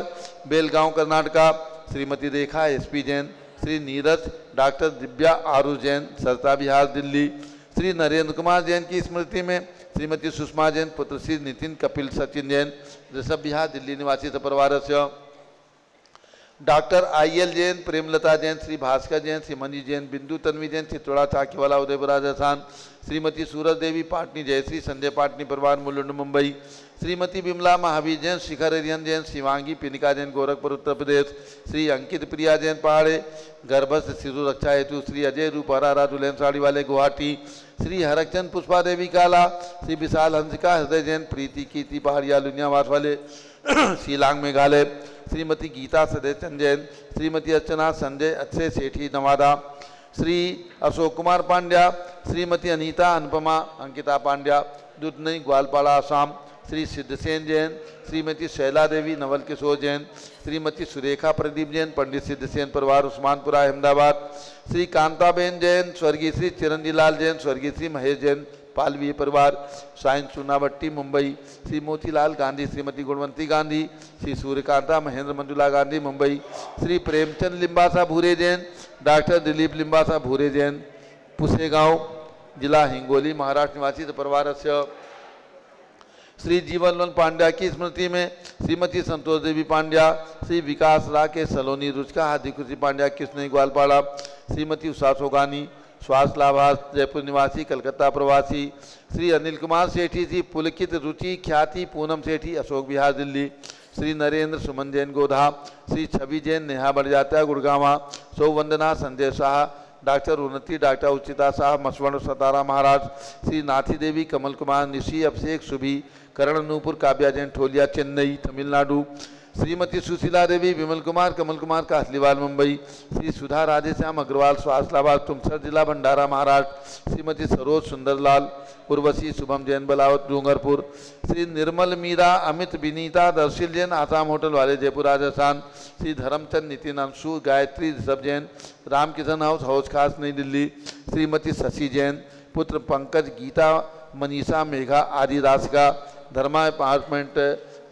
बेलगांव कर्नाटका, श्रीमती रेखा एसपी जैन, श्री नीरज डॉक्टर दिव्या आरुष जैन सरता बिहार दिल्ली, श्री नरेंद्र कुमार जैन की स्मृति में श्रीमती सुषमा जैन पुत्र श्री नितिन कपिल सचिन जैन ऋषभ बिहार दिल्ली निवासी परिवार से, डॉक्टर IL जैन, प्रेमलता जैन, श्री भास्कर जैन, श्रीमंजी जैन, बिंदु तन्वी जैन, चित्तौड़ा चाकीवाला उदयपुर राजस्थान, श्रीमती सूरज देवी पाटनी जयश्री संजय पाटनी परिवार मुलुंड मुंबई, श्रीमती बिमला महावीर जैन, शिखर हरिहन जैन, शिवांगी पिनिका जैन गोरखपुर उत्तर प्रदेश, श्री अंकित प्रिया जैन पहाड़े गर्भस्थ शिशु रक्षा हेतु, श्री अजय रूपहरा राजुलैन साड़ी वाले गुवाहाटी, श्री हरकचंद पुष्पा देवी काला, श्री विशाल हंसिका हृदय जैन, प्रीति कीर्ति पहाड़िया लुनियावास वाले शिलांग मेघालय, श्रीमती गीता सदैचंद जैन, श्रीमती अर्चना संजय अक्षय सेठी नवादा, श्री अशोक कुमार पांड्या, श्रीमती अनीता अनुपमा अंकिता पांड्या दुधनई ग्वालपाड़ा आसाम, श्री सिद्धसेन जैन, श्रीमती शैला देवी नवल किशोर जैन, श्रीमती सुरेखा प्रदीप जैन पंडित सिद्धसेन परिवार उस्मानपुरा अहमदाबाद, श्री कांताबेन जैन, स्वर्गीय श्री चिरंजी लाल जैन, स्वर्गीय श्री महेश जैन पालवी परिवार साइन चूनाभट्टी मुंबई, श्री मोतीलाल गांधी, श्रीमती गुणवंती गांधी, श्री सूर्यकांता महेंद्र मंजुला गांधी मुंबई, श्री प्रेमचंद लिम्बासा भूरे जैन, डॉक्टर दिलीप लिम्बासा भूरे जैन पुसेगांव जिला हिंगोली महाराष्ट्र निवासी परिवार से, श्री जीवनलाल पांड्या की स्मृति में श्रीमती संतोष देवी पांड्या, श्री विकास राकेश सलोनी रुचका, हार्दिक खुशी पांड्या कृष्ण ग्वालपाड़ा, श्रीमती उषा सोगानी स्वास्थ्य लाभास जयपुर निवासी कलकत्ता प्रवासी, श्री अनिल कुमार सेठी जी पुलकित रुचि ख्याति पूनम सेठी अशोक विहार दिल्ली, श्री नरेंद्र सुमन जैन गोधा, श्री छवि जैन नेहा बड़जात्या गुड़गावा, सौवंदना संजय शाह, डॉक्टर उन्नति डॉक्टर उचिता साहब मसवण सतारा महाराष्ट्र, श्री नाथी देवी कमल कुमार निशी अभिषेक सुभी करण नूपुर काव्या जैन ठोलिया चेन्नई तमिलनाडु, श्रीमती सुशीला देवी विमल कुमार कमल कुमार कासलीवाल मुंबई, श्री सुधा राधेश्याम अग्रवाल स्वास्थलाबाद तुमसर जिला भंडारा महाराष्ट्र, श्रीमती सरोज सुंदरलाल उर्वशी शुभम जैन बलावत डूंगरपुर, श्री निर्मल मीरा अमित विनीता दर्शिल जैन आसाम होटल वाले जयपुर राजस्थान, श्री धर्मचंद नितिन अंशु गायत्री ऋषभ जैन रामकिशन हाउस हौज खास नई दिल्ली, श्रीमती शशि जैन पुत्र पंकज गीता मनीषा मेघा आदि राशिका धर्मा अपार्टमेंट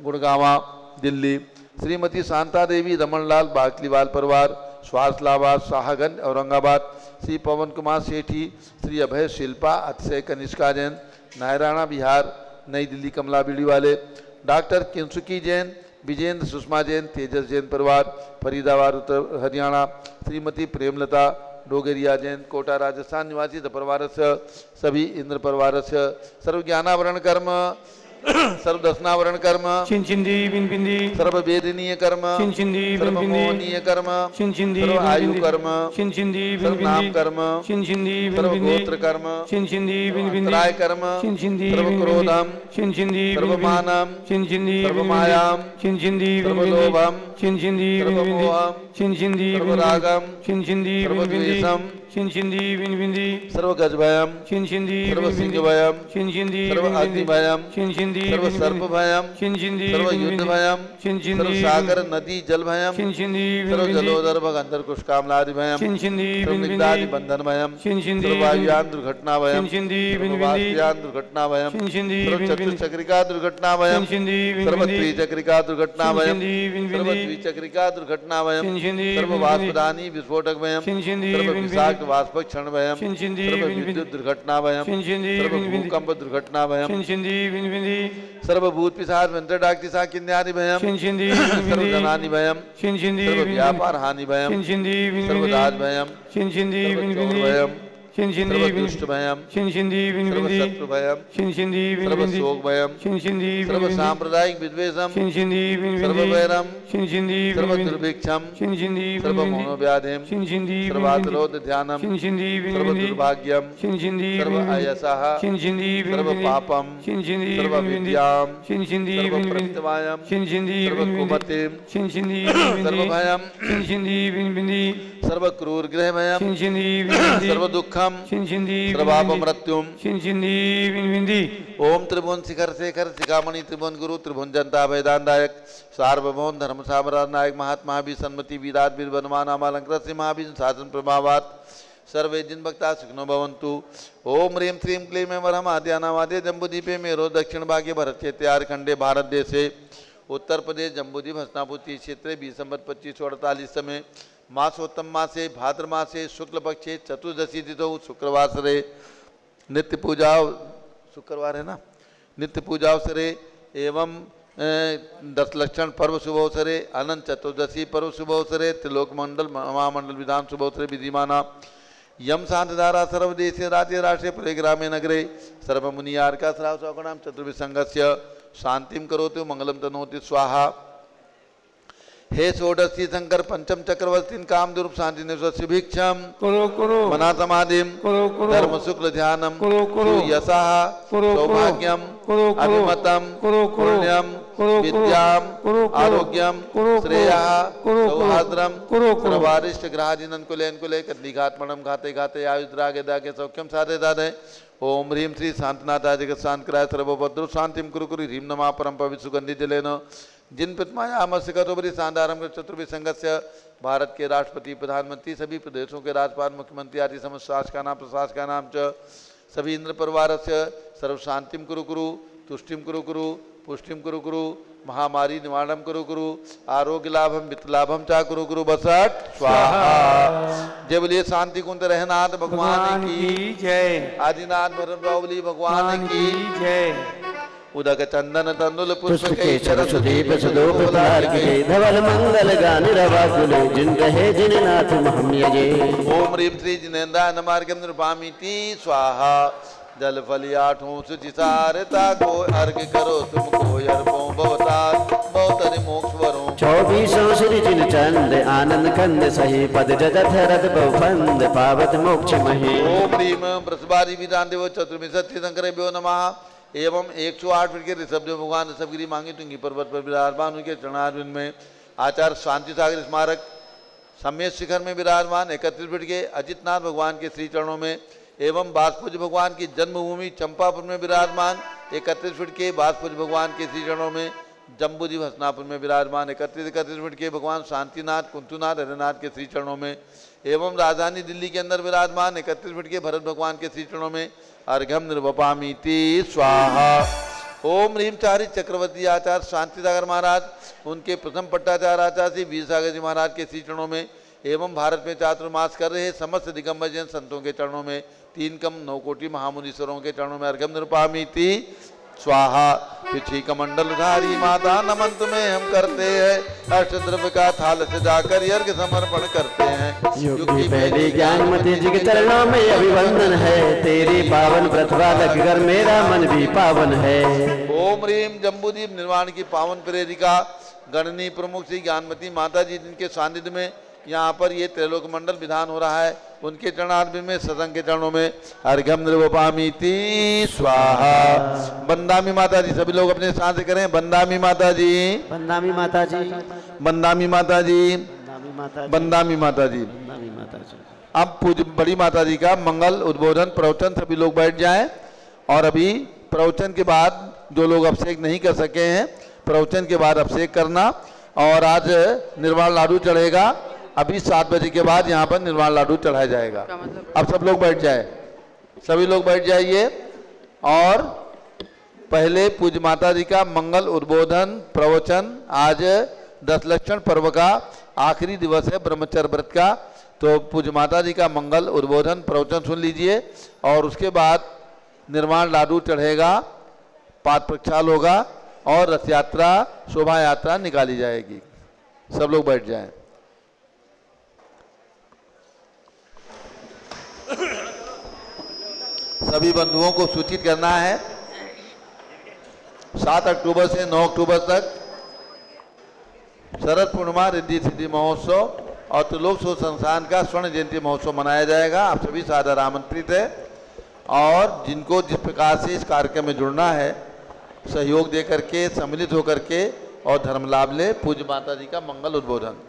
गुड़गावा दिल्ली, श्रीमती शांता देवी रमनलाल बाकलीवाल परिवार स्वास्थलाबाद शाहगंज औरंगाबाद, श्री पवन कुमार सेठी, श्री अभय शिल्पा अक्षय कनिष्का जैन नायराना बिहार नई दिल्ली कमला बीड़ी वाले, डॉक्टर किंसुकी जैन विजेंद्र सुषमा जैन तेजस जैन परिवार फरीदाबाद उत्तर हरियाणा श्रीमती प्रेमलता डोगरिया जैन कोटा राजस्थान निवासी परिवारस्य सभी इंद्र परिवारस्य सर्वज्ञानावरण कर्म सर्वदर्शनावरण कर्म चिंचिंदी बिंबिंदी सर्ववेदनीय कर्म चिंचिंदी बिंबिंदी सर्वमोहनीय कर्म चिंचिंदी सर्व आयु कर्म चिंचिंदी सर्वनाम बिंबिंदी कर्म चिंचिंदी सर्वगोत्र कर्म चिंचिंदी बिंबिंदी त्राय कर्म चिंचिंदी सर्वक्रोधम चिंचिंदी सर्वमानम चिंचिंदी सर्वमायाम चिंचिंदी सर्वलोभम चिंचिंदी सर्वमोहम चिंचिंदी सर्वरागम चिंचिंदी सर्वद्वेषम चिंचिंदी बिंबिंदी सर्वगजभयम चिंचिंदी सर्वसिंहभयम चिंचिंदी सर्वअग्निभयम चिंचिंदी सर्वसर्पभयम चिंचिंदी सर्वयुद्धभयम चिंचिंदी सर्वसागर नदी जलभयम चिंचिंदी सर्वजलोदर भगंधर कुशकामलादिभयम चिंचिंदी सर्वनिग्धादि बंधनभयम चिंचिंदी सर्ववायुयान दुर्घटनाभयम चिंचिंदी सर्ववासयान दुर्घटनाभयम चिंचिंदी सर्वचतुश्चक्रिका दुर्घटनाभयम चिंचिंदी सर्वत्रिचक्रिका दुर्घटनाभयम चिंचिंदी सर्वद्विचक्रिका दुर्घटनाभयम चिंचिंदी सर्ववाष्पदानी विस्फोटकभयम चिंचिंदी सर्वविषाक्त वाष्पक्षणभयम चिंचिंदी सर्वविद्युत दुर्घटनाभयम चिंचिंदी सर्वभूकंप दुर्घटनाभयम चिंचिंदी बिंबिंदी सर्वभूत पिशाच मंत्रडाक्ति साकिन्यादि भयम चिंचिंदी सर्वजनानि भयम चिंचिंदी सर्वव्यापार हानि भयम चिंचिंदी सर्वदाज भयम चिंचिंदी सर्वचोर भयम चिंचिंदी सर्वदुष्ट भयम चिंचिंदी सर्वशत्रु भयम चिंचिंदी सर्वशोक भयम चिंचिंदी सर्वसांप्रदायिक विद्वेषम चिंचिंदी सर्ववैरम चिंचिंदी सर्वदुर्भिक्षम चिंचिंदी सर्वमनोव्याधिम चिंचिंदी सर्वातरोध ध्यानम चिंचिंदी सर्वदुर्भाग्यम चिंचिंदी सर्वअयसः चिंचिंदी सर्वपापम चिंचिंदी सर्वविद्याम चिंचिंदी सर्वप्रत्यवायम चिंचिंदी सर्वकुमतिम चिंचिंदी सर्वभयम चिंचिंदी बिंबिंदी सर्वक्रूर गृहभयम चिंचिंदी सर्वदुःखम चिंचिंदी सर्वापमृत्युम चिंचिंदी बिंबिंदी ओम त्रिभुवन शिखर शेखर शिखामणि त्रिभुवन गुरु त्रिभुवन जनता भयदानदायक सार्वभौम धर्म साम्राज्य नायक महात्मा भी सन्मति वीराट वीर वनमान अमालंकृत श्री महावीर शासन प्रभावात सर्वे जिन भक्ता सुखनो भवन्तु। ओम ह्रीं श्रीं क्लीं वरम आद्यानावाद्य जम्बूदीपे मेरो दक्षिण भागे भरत क्षेत्र खंडे भारत देशे उत्तर प्रदेश जम्बूद्वीप हस्तिनापुर क्षेत्रे 20 संवत 2548 समय मासोत्तम मासे भाद्र मासे शुक्ल पक्षे चतुर्दशी तिथौ शुक्रवासरे नित्य पूजा शुक्रवार है ना नित्य पूजा अवसरे एवं 10 लक्षण पर्व शुभ अवसरे अनंत चतुर्दशी पर्व शुभ अवसरे त्रिलोक मंडल महामंडल विधान शुभ अवसरे विधिमाना यम शांतधारा सर्वदेशे राज्य राष्ट्रे पुरे ग्रामे नगरे सर्वमुनियार्का श्राव सौगणाम चतुर्विसंगस्य शांतिम करोतु मंगलम तनोति स्वाहा। हे षोडशी शंकर पंचम चक्रवर्ती काम दुरूप शांति निभिक्षम करो करो मना समाधिम करो करो धर्म शुक्ल ध्यानम करो करो यशः करो सौभाग्यम करो करो अभिमतम करो करो पुण्यम करो विद्याम करो आरोग्यम करो श्रेयः करो सौहार्द्रम करो करो सर्वारिष्ट ग्रहाजिनन कुले कद्लिघात्मणम घाते घाते आयुद्रागे दागे सौख्यम साधे दाधे। ओम ह्रीं श्री शांतनाथा जगत शांतकराय सर्वभद्र शांतिम कुरु कुरु ह्रीं नमा परम पवित्र सुगंधि जलेन जिन प्रतिमायामस्य कतोपरि शांतारम चतुर्विसंगस्य भारत के राष्ट्रपति प्रधानमंत्री सभी प्रदेशों के राज्यपाल मुख्यमंत्री आदि समस्त शासकानां प्रशासकानां च सभी इंद्र परिवारस्य सर्व शांतिम कुरु कुरु तुष्टिम कुरु कुरु पुष्टिम कुरु कुरु महामारी निवारणम कुरु कुरु आरोग्य लाभम वित्त लाभम चा कुरु कुरु बसट स्वाहा। जय बोलिए शांति कुंत रहनाथ भगवान की जय आदिनाथ भरतबाहुबली भगवान की जय। उदक चंदन तंदुल पुष्प पुष्पके सुदीप सुदोप के धवल मंगल गान रवाकुले जिन कहे जिन नाथ महम यजे। ओम ह्रीं श्री जिनेन्द्राय नमार्गम नृपामिति स्वाहा। जल फलियाठों सुचिसारता को अर्घ करो तुमको अर्पों भवतार बहुतरि मोक्ष वरों। 24 श्री जिन चंद आनंद कंद सही पद जगत रद बहुफंद पावत मोक्ष महे। ओम ह्रीं बृहस्पति विधान देव चतुर्विंशति शंकरेभ्यो नमः। एवं 108 फीट के ऋषभदेव भगवान ऋषभगिरी मांगी तुंगी पर्वत पर विराजमान उनके चरणारविंद में आचार्य शांति सागर स्मारक सम्मेत शिखर में विराजमान 31 फीट के अजितनाथ भगवान के श्री चरणों में एवं बासपुज भगवान की जन्मभूमि चंपापुर में विराजमान 31 फीट के बासपुज भगवान के श्री चरणों में जम्बूद्वीप हस्तिनापुर में विराजमान 31 फीट के भगवान शांतिनाथ कुंतुनाथ हरिनाथ के श्री चरणों में एवं राजधानी दिल्ली के अंदर विराजमान 31 फीट के भरत भगवान के श्री चरणों में अर्घम निर्वपामीति स्वाहा। ओम ह्रीं चारि चक्रवर्ती आचार्य शांति सागर महाराज उनके प्रथम पट्टाचार्य आचार्य श्री वीर सागर जी महाराज के श्री चरणों में एवं भारत में चातुर्मास कर रहे समस्त दिगंबर जैन संतों के चरणों में 3 कम 9 कोटि महामुनीश्वरों के चरणों में अर्घम निरूपामीति स्वाहा। पिछी कमंडल धारी माता नमन तुम्हें हम करते हैं, अष्टद्रव्य का थाल सजाकर यज्ञ समर्पण करते हैं। युग की पहली ज्ञानमती जी के चरणों में अभिवंदन है, तेरी पावन प्रतिभा लगकर मेरा मन भी पावन है। ओम रीम जम्बूदीप निर्माण की पावन प्रेरिका गणनी प्रमुख श्री ज्ञानमती माता जी, जिनके सानिध्य में यहाँ पर ये त्रैलोक मंडल विधान हो रहा है, उनके चरणार्थ में सत्संग के चरणों में अर्घ्यम निर्वपामीति स्वाहा। बंदामी माता जी, सभी लोग अपने साथ करें। बंदामी माता जी, बंदामी माता जी, बंदामी माता जी, बंदामी माता जी, बंदामी माता जी। बंदामी माता जी। अब पूज्य बड़ी माता जी का मंगल उद्बोधन प्रवचन, सभी लोग बैठ जाएं। और अभी प्रवचन के बाद जो लोग अभिषेक नहीं कर सके हैं, प्रवचन के बाद अभिषेक करना। और आज निर्वाण लाडू चढ़ेगा, अभी 7 बजे के बाद यहाँ पर निर्वाण लाडू चढ़ाया जाएगा। अब सब लोग बैठ जाए, सभी लोग बैठ जाइए। और पहले पूज्य माता जी का मंगल उद्बोधन प्रवचन, आज 10 लक्षण पर्व का आखिरी दिवस है ब्रह्मचर्य व्रत का। तो पूज्य माता जी का मंगल उद्बोधन प्रवचन सुन लीजिए, और उसके बाद निर्वाण लाडू चढ़ेगा, पाद प्रक्षाल होगा और रथ यात्रा शोभा यात्रा निकाली जाएगी। सब लोग बैठ जाएं। सभी बंधुओं को सूचित करना है, 7 अक्टूबर से 9 अक्टूबर तक शरद पूर्णिमा रिद्धि सिद्धि महोत्सव और त्रिलोक शोध संस्थान का स्वर्ण जयंती महोत्सव मनाया जाएगा। आप सभी सादर आमंत्रित है, और जिनको जिस प्रकार से इस कार्यक्रम में जुड़ना है, सहयोग दे करके, सम्मिलित होकर के और धर्म लाभ ले। पूज्य माता जी का मंगल उद्बोधन।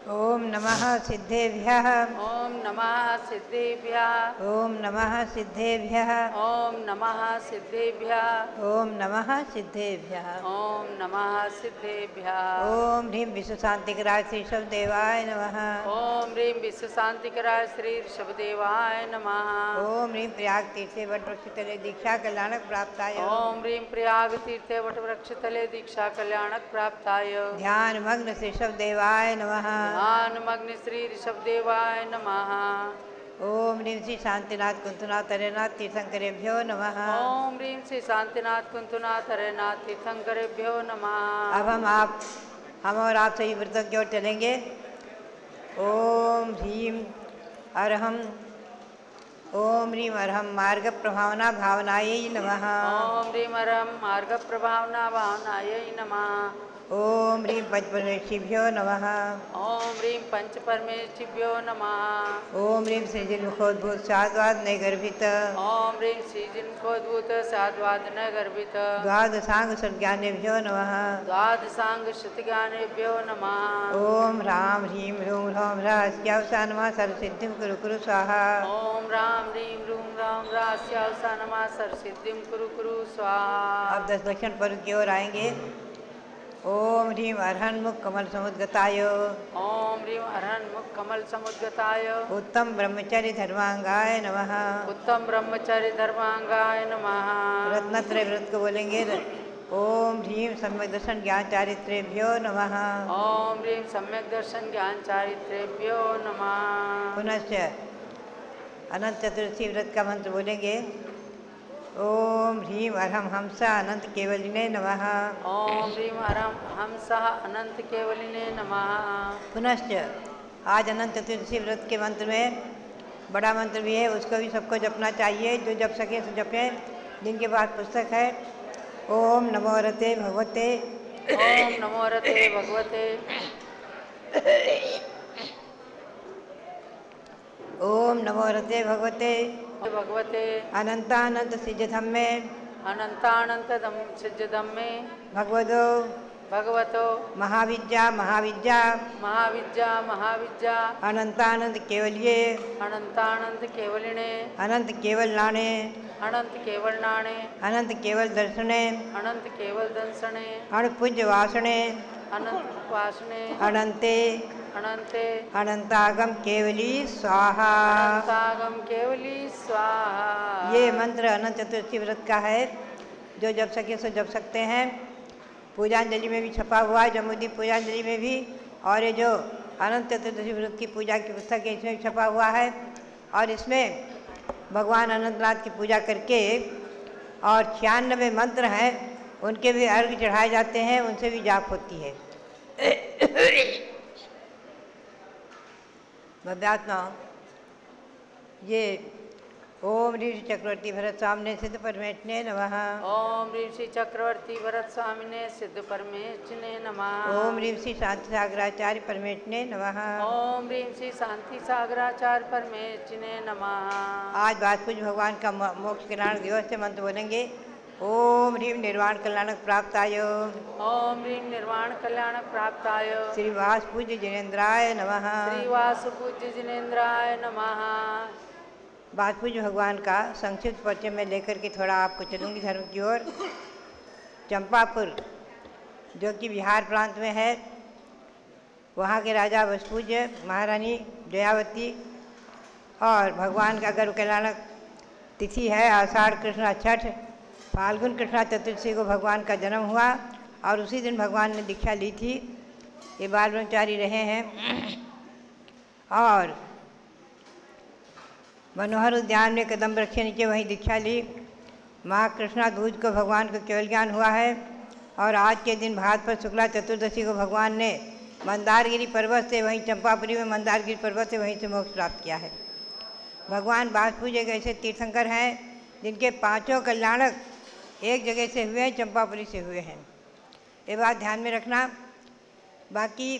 ओम नमः सिद्धेभ्यः, ओम नमः सिद्धेभ्यः, ओम नमः सिद्धेभ्यः, ओम नमः सिद्धेभ्यः, ओम नमः सिद्धेभ्यः, ओम नमः सिद्धेभ्यः। ओम ह्रीं विश्व शांतिकराय श्री शब्देवाय नमः। ओम ह्रीं विश्व शांतिकराय श्री ऋषभदेवाय नमः। ओम ह्रीं प्रयाग तीर्थे वटवृक्षतले दीक्षा कल्याणक प्राप्ताय। ओम ह्रीं प्रयाग तीर्थे वटवृक्षतले दीक्षा कल्याणक प्राप्ताय। ध्यान मग्न श्री शब्देवाय नमः। ध्यानमग्न श्री ऋषभदेवाय नमः। ओम ह्रीं श्री शांतिनाथ कुंतुनाथ तरेनाथ तीर्थंकरेभ्यो नमः। ओम ह्रीं श्री शांतिनाथ कुंतुनाथ हरेनाथ तीर्थंकरेभ्यो नमः। अब हम और आप सभी व्रतों की ओर चलेंगे। ओम ह्रीं अरहम, ओम ह्रीं अरहम मार्ग प्रभावना भावनायै नमः। ओम ह्रीं अरहम मार्ग प्रभावना भावनायै नमः। ओम ह्रीं पंचपरमेष्ठिभ्यो नमः। ओम ह्रीं पंच परमेष्ठिभ्यो नमः। ओम ह्रीं सृजनमुखोद्भूत साद्वाद न गर्भित। ओम ह्रीं सृजनमुखोद्भूत साद्वाद न गर्भित। द्वादशांग सज्ञानेभ्यो नमः। द्वादशांग श्रुतिज्ञानेभ्यो नमः। ओम राम ह्रीं ह्रूं ह्रौं ह्रास्यावसा नमः सर्वसिद्धिं कुरु कुरु स्वाहा। ओम राम ह्रीं ह्रूं ह्रौं ह्रास्यावसा नमः सर्वसिद्धिं कुरु कुरु स्वाहा। अब 10 लक्षण पर्व की ओर आएंगे। ओम ह्रीं अरहन मुख कमल समुद्गताय। ओम ह्रीं अरहन मुख कमल समुद्गताय। उत्तम ब्रह्मचर्य धर्मांगाय नमः। उत्तम ब्रह्मचर्य धर्मांगाय नमः। रत्नत्रय व्रत को बोलेंगे। ओम ह्रीं सम्यक दर्शन ज्ञान चारित्रेभ्यो नमः। ओम ह्रीं सम्यक दर्शन ज्ञान चारित्रेभ्यो नमः। पुनश्च अनंत चतुर्थी व्रत का मंत्र बोलेंगे। ओम ह्रीं अरहम हंसा अनंत केवलिने नमः। ओम ह्रीं अरहम हंसः अनंत केवलिने नमः। पुनश्च आज अनंत चतुर्थी व्रत के मंत्र में बड़ा मंत्र भी है, उसको भी सबको जपना चाहिए। जो जप सके तो जपें। जिनके पास पुस्तक है, ओम नमो रते भगवते, ओम नमो रते भगवते, ओम नमो रते भगवते भगवते अनंतानंत सिद्धधम्मे, अनंतानंत सिद्धधम्मे भगवतो भगवतो महाविद्या महाविद्या महाविद्या महाविद्या अनंतानंद केवलिये, अनंतानंद केवलिने अनंत केवल नाणे, अनंत केवल नाणे, अनंत केवल दर्शने, अनंत केवल दंसने, अणुपूज्य वासने, अनंत वासने, अनंते अनंते अनंतागम केवली स्वाहा। अनंतागम केवली स्वाहा। ये मंत्र अनंत चतुर्थी व्रत का है। जो जप सके सो जप सकते हैं। पूजांजलि में भी छपा हुआ है, जम्बूदीप पूजांजलि में भी। और ये जो अनंत चतुर्दशी व्रत की पूजा की पुस्तक है, इसमें भी छपा हुआ है। और इसमें भगवान अनंतनाथ की पूजा करके और 96 मंत्र हैं, उनके भी अर्घ चढ़ाए जाते हैं, उनसे भी जाप होती है। भव्यात्मा ये ओम ऋषि चक्रवर्ती भरत सामने सिद्ध परमेश्वरने नमः। ओम ऋषि चक्रवर्ती भरत स्वामिने सिद्ध परमेश्वरने नमः। ओम ऋषि शांति सागराचार्य परमेश्वरने नमः। ओम ऋषि शांति सागराचार्य परमेश्वरने नमः। आज बाजपूज भगवान का मोक्ष कल्याण दिवस से मंत्र बोलेंगे। ओम ह्रीम निर्वाण कल्याणक प्राप्ताय। ओम ह्रीम निर्वाण कल्याणक प्राप्ताय। श्रीवास पूज्य जिनेन्द्राय नमः। श्रीवास पूज्य जिनेन्द्राय नमः। बाजपूज भगवान का संक्षिप्त परिचय में लेकर के थोड़ा आपको चलूँगी धर्म की ओर। चंपापुर जो कि बिहार प्रांत में है, वहाँ के राजा वसपूज्य, महारानी जयावती और भगवान का गर्भ कल्याणक तिथि है आषाढ़ कृष्णा छठ। फाल्गुन कृष्णा चतुर्थी को भगवान का जन्म हुआ और उसी दिन भगवान ने दीक्षा ली थी। ये बाल ब्रह्मचारी रहे हैं और मनोहर उद्यान में कदम वृक्ष नीचे वहीं दीक्षा ली। माँ कृष्णा दूज को भगवान को केवल ज्ञान हुआ है और आज के दिन भाद्रपद शुक्ला चतुर्दशी को भगवान ने मंदारगिरी पर्वत से, वहीं चंपापुरी में मंदारगिरी पर्वत से वहीं से मोक्ष प्राप्त किया है। भगवान बाजपूज एक ऐसे तीर्थंकर हैं जिनके 5 कल्याणक एक जगह से हुए हैं, चंपापुरी से हुए हैं। ये बात ध्यान में रखना। बाकी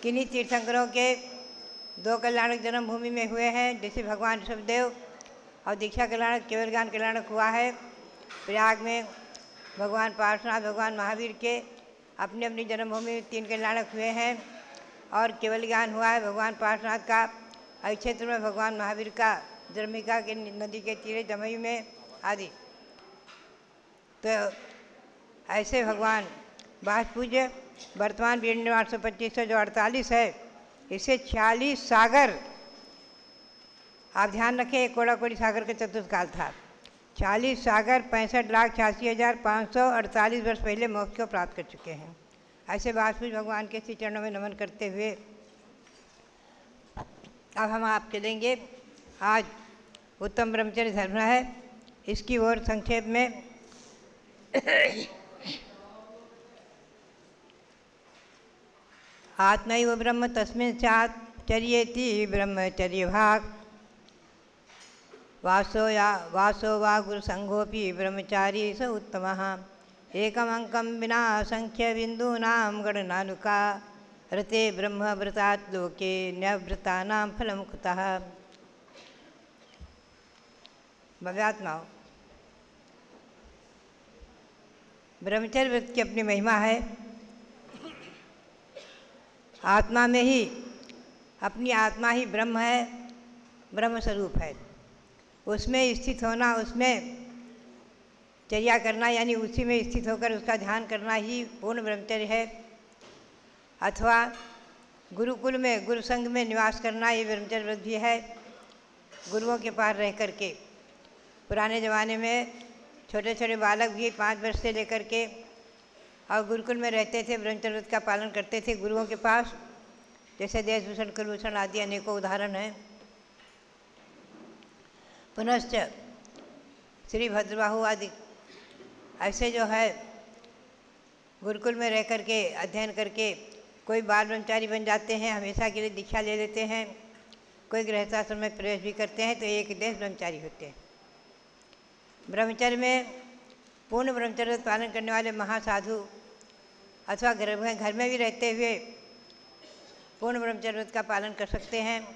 किन्हीं तीर्थंकरों के 2 कल्याणक जन्मभूमि में हुए हैं, जैसे भगवान ऋषभदेव, और दीक्षा कल्याणक केवल ज्ञान कल्याणक हुआ है प्रयाग में। भगवान पार्श्वनाथ, भगवान महावीर के अपनी अपनी जन्मभूमि में 3 कल्याणक हुए हैं और केवल ज्ञान हुआ है भगवान पार्श्वनाथ का इस क्षेत्र में, भगवान महावीर का जर्मिका के नदी के तीरे जमुई में आदि। तो ऐसे भगवान बाजपूज्य वर्तमान वीर 825 जो 48 है, इसे 46 सागर, आप ध्यान रखें, कोड़ा कोड़ी सागर का चतुर्थकाल था। 40 सागर 65,86,548 वर्ष पहले मोक्ष को प्राप्त कर चुके हैं। ऐसे बाजपूज भगवान के श्री चरणों में नमन करते हुए अब हम आप चलेंगे। आज उत्तम ब्रह्मचर्य धर्म है, इसकी ओर संक्षेप में आत्मैव ब्रह्म तस्मिन् स्यात् चर्येति ब्रह्मचर्य भाग। वासो वा गुरुसंगोपि ब्रह्मचारी स उत्तमः। एकमंकं विना संख्य बिंदूनां गणनानुका। रते ब्रह्मव्रतात् लोके न्यव्रतानां फलं कुतः। भव्यात्माओं, ब्रह्मचर्य व्रत की अपनी महिमा है। आत्मा में ही, अपनी आत्मा ही ब्रह्म है, ब्रह्म स्वरूप है। उसमें स्थित होना, उसमें चर्या करना, यानी उसी में स्थित होकर उसका ध्यान करना ही पूर्ण ब्रह्मचर्य है। अथवा गुरुकुल में, गुरु संघ में निवास करना, ये ब्रह्मचर्य व्रत भी है। गुरुओं के पास रह कर के, पुराने ज़माने में छोटे छोटे बालक भी 5 वर्ष से लेकर के और गुरुकुल में रहते थे, ब्रह्मचर्य व्रत का पालन करते थे गुरुओं के पास। जैसे देशभूषण, कुलभूषण आदि अनेकों उदाहरण हैं। पुनश्च श्री भद्रबाहु आदि ऐसे जो है गुरुकुल में रह कर के अध्ययन करके कोई बाल ब्रह्मचारी बन जाते हैं, हमेशा के लिए दीक्षा ले लेते हैं। कोई गृहस्थाश्रम में प्रवेश भी करते हैं तो एक देश ब्रह्मचारी होते हैं। ब्रह्मचर्य में पूर्ण ब्रह्मचर्य पालन करने वाले महासाधु अथवा घर में भी रहते हुए पूर्ण ब्रह्मचर्य का पालन कर सकते हैं।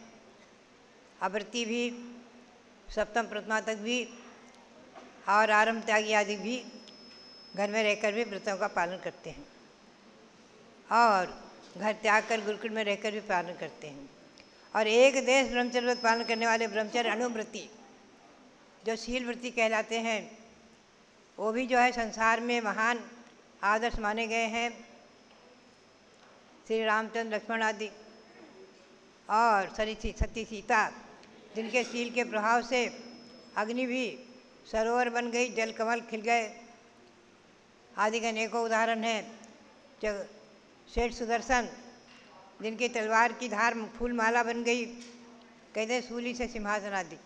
आवृत्ति भी, सप्तम प्रथमा तक भी और आरंभ त्यागी आदि भी घर में रहकर भी व्रतों का पालन करते हैं और घर त्याग कर गुरुकुल में रहकर भी पालन करते हैं। और एक देश ब्रह्मचर्य व्रत पालन करने वाले ब्रह्मचर्य अनुव्रति, जो शील वृत्ति कहलाते हैं, वो भी जो है संसार में महान आदर्श माने गए हैं। श्री रामचंद्र, लक्ष्मण आदि और सती सीता, जिनके शील के प्रभाव से अग्नि भी सरोवर बन गई, जल कमल खिल गए आदि के अनेकों उदाहरण हैं। सेठ सुदर्शन, जिनकी तलवार की धार फूल माला बन गई, कहते हैं सूली से सिंहासन आदि।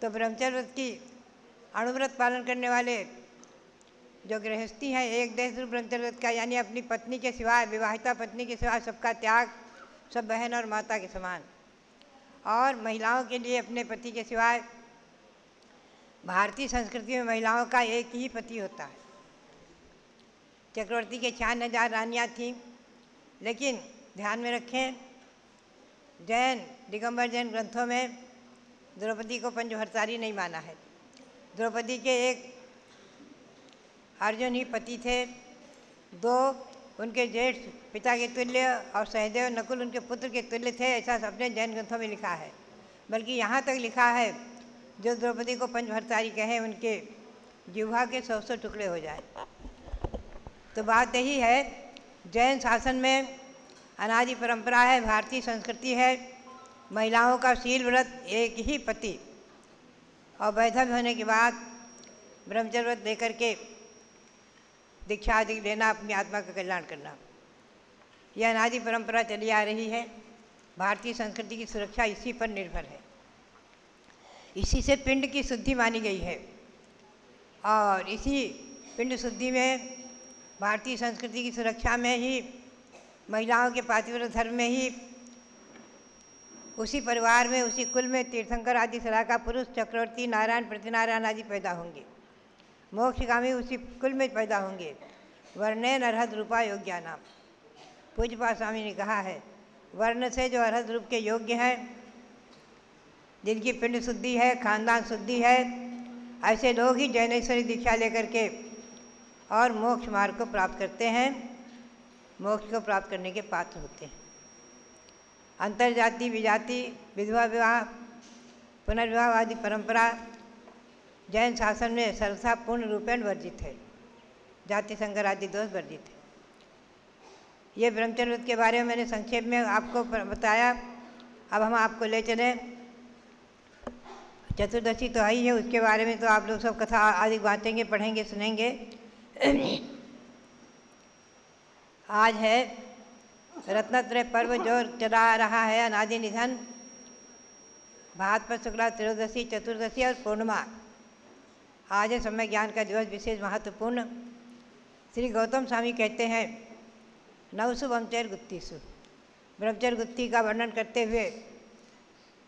तो ब्रह्मचर्य व्रत की अणुव्रत पालन करने वाले जो गृहस्थी हैं, एक देश रूप ब्रह्मचर्य का, यानी अपनी पत्नी के सिवाय, विवाहिता पत्नी के सिवाय सबका त्याग, सब बहन और माता के समान। और महिलाओं के लिए अपने पति के सिवाय, भारतीय संस्कृति में महिलाओं का एक ही पति होता है। चक्रवर्ती के 4,000 रानियाँ थीं, लेकिन ध्यान में रखें, जैन दिगंबर जैन ग्रंथों में द्रौपदी को पंचभर्तारी नहीं माना है। द्रौपदी के एक अर्जुन ही पति थे, 2 उनके जेठ पिता के तुल्य और सहदेव नकुल उनके पुत्र के तुल्य थे, ऐसा सबने जैन ग्रंथों में लिखा है। बल्कि यहाँ तक लिखा है, जो द्रौपदी को पंचभर्तारी कहे उनके जिह्वा के 100 टुकड़े हो जाए। तो बात यही है, जैन शासन में अनादि परंपरा है, भारतीय संस्कृति है, महिलाओं का शील व्रत, एक ही पति, और वैधव्य होने के बाद ब्रह्मचर्य व्रत लेकर के दीक्षा आदि लेना, अपनी आत्मा का कल्याण करना, यह अनादि परंपरा चली आ रही है। भारतीय संस्कृति की सुरक्षा इसी पर निर्भर है। इसी से पिंड की शुद्धि मानी गई है, और इसी पिंड शुद्धि में, भारतीय संस्कृति की सुरक्षा में ही, महिलाओं के पातिव्रत धर्म में ही, उसी परिवार में, उसी कुल में तीर्थंकर आदि सलाह का पुरुष, चक्रवर्ती, नारायण, प्रतिनारायण आदि पैदा होंगे। मोक्षगामी उसी कुल में पैदा होंगे। वर्णे नरहद रूपा योग्या नाम। पूज्यपाद स्वामी ने कहा है, वर्ण से जो अरहद रूप के योग्य हैं, जिनकी पिंड शुद्धि है, खानदान शुद्धि है, ऐसे लोग ही जैनेश्वरी दीक्षा लेकर के और मोक्ष मार्ग को प्राप्त करते हैं, मोक्ष को प्राप्त करने के पात्र होते हैं। अंतर्जाति, विजाति, विधवा विवाह, पुनर्विवाह आदि परंपरा जैन शासन में सर्वथा पूर्ण रूपेण वर्जित है। जाति संकर आदि दोष वर्जित है। ये ब्रह्मचर्य व्रत के बारे में मैंने संक्षेप में आपको बताया। अब हम आपको ले चलें, चतुर्दशी तो है ही है, उसके बारे में तो आप लोग सब कथा आदि बांटेंगे, पढ़ेंगे, सुनेंगे। आज है रत्नत्रय पर्व जो चला रहा है, अनादि निधन, भाद्रपद शुक्ला त्रयोदशी, चतुर्दशी और पूर्णिमा। आज है समय ज्ञान का दिवस, विशेष महत्वपूर्ण। श्री गौतम स्वामी कहते हैं, नवसु ब्रह्मचर्य गुत्तिसु, ब्रह्मचर्य गुत्ति का वर्णन करते हुए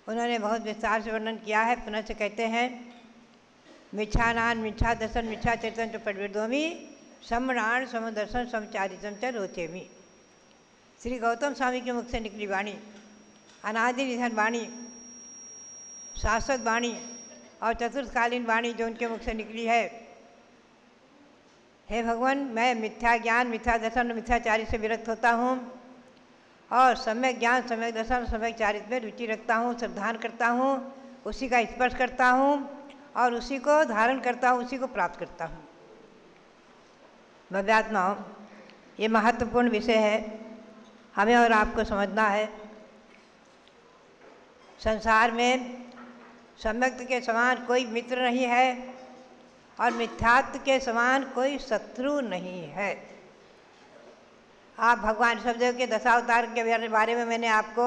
उन्होंने बहुत विस्तार से वर्णन किया है। पुनः से कहते हैं, मिच्छानान मिच्छा दर्शन मिच्छा चरितम च पठवेदोमी समराण समदर्शन समचारितम च रोचेमी। श्री गौतम स्वामी के मुख से निकली वाणी, अनादि निधन वाणी, शाश्वत वाणी और चतुर्थकालीन वाणी जो उनके मुख से निकली है, हे भगवान, मैं मिथ्या ज्ञान, मिथ्या दर्शन और मिथ्याचारित से विरक्त होता हूँ और सम्यक ज्ञान, सम्यक दर्शन, सम्यक चारित में रुचि रखता हूँ, श्रद्धान करता हूँ, उसी का स्पर्श करता हूँ और उसी को धारण करता हूँ, उसी को प्राप्त करता हूँ। भव्यात्माओं, ये महत्वपूर्ण विषय है, हमें और आपको समझना है। संसार में सम्यक्त के समान कोई मित्र नहीं है और मिथ्यात्व के समान कोई शत्रु नहीं है। आप भगवान ऋषभदेव के दशावतार के बारे में मैंने आपको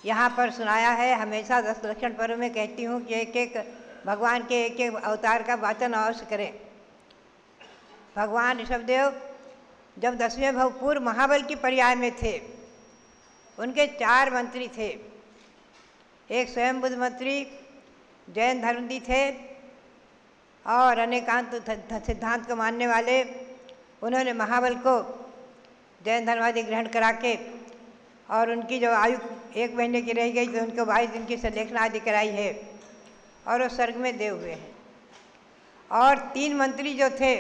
यहाँ पर सुनाया है। हमेशा 10 लक्षण पर्व में कहती हूँ कि एक एक भगवान के एक एक अवतार का वाचन अवश्य करें। भगवान ऋषभदेव जब 10वें भवपूर्व महाबल की पर्याय में थे, उनके 4 मंत्री थे। एक स्वयं बुद्ध मंत्री जैन धर्मदी थे और अनेकांत सिद्धांत को मानने वाले। उन्होंने महाबल को जैन धर्मादि ग्रहण करा के और उनकी जो आयु 1 महीने की रह गई तो उनको 22 दिन की संलेखना आदि कराई है और वो स्वर्ग में देव हुए हैं। और 3 मंत्री जो थे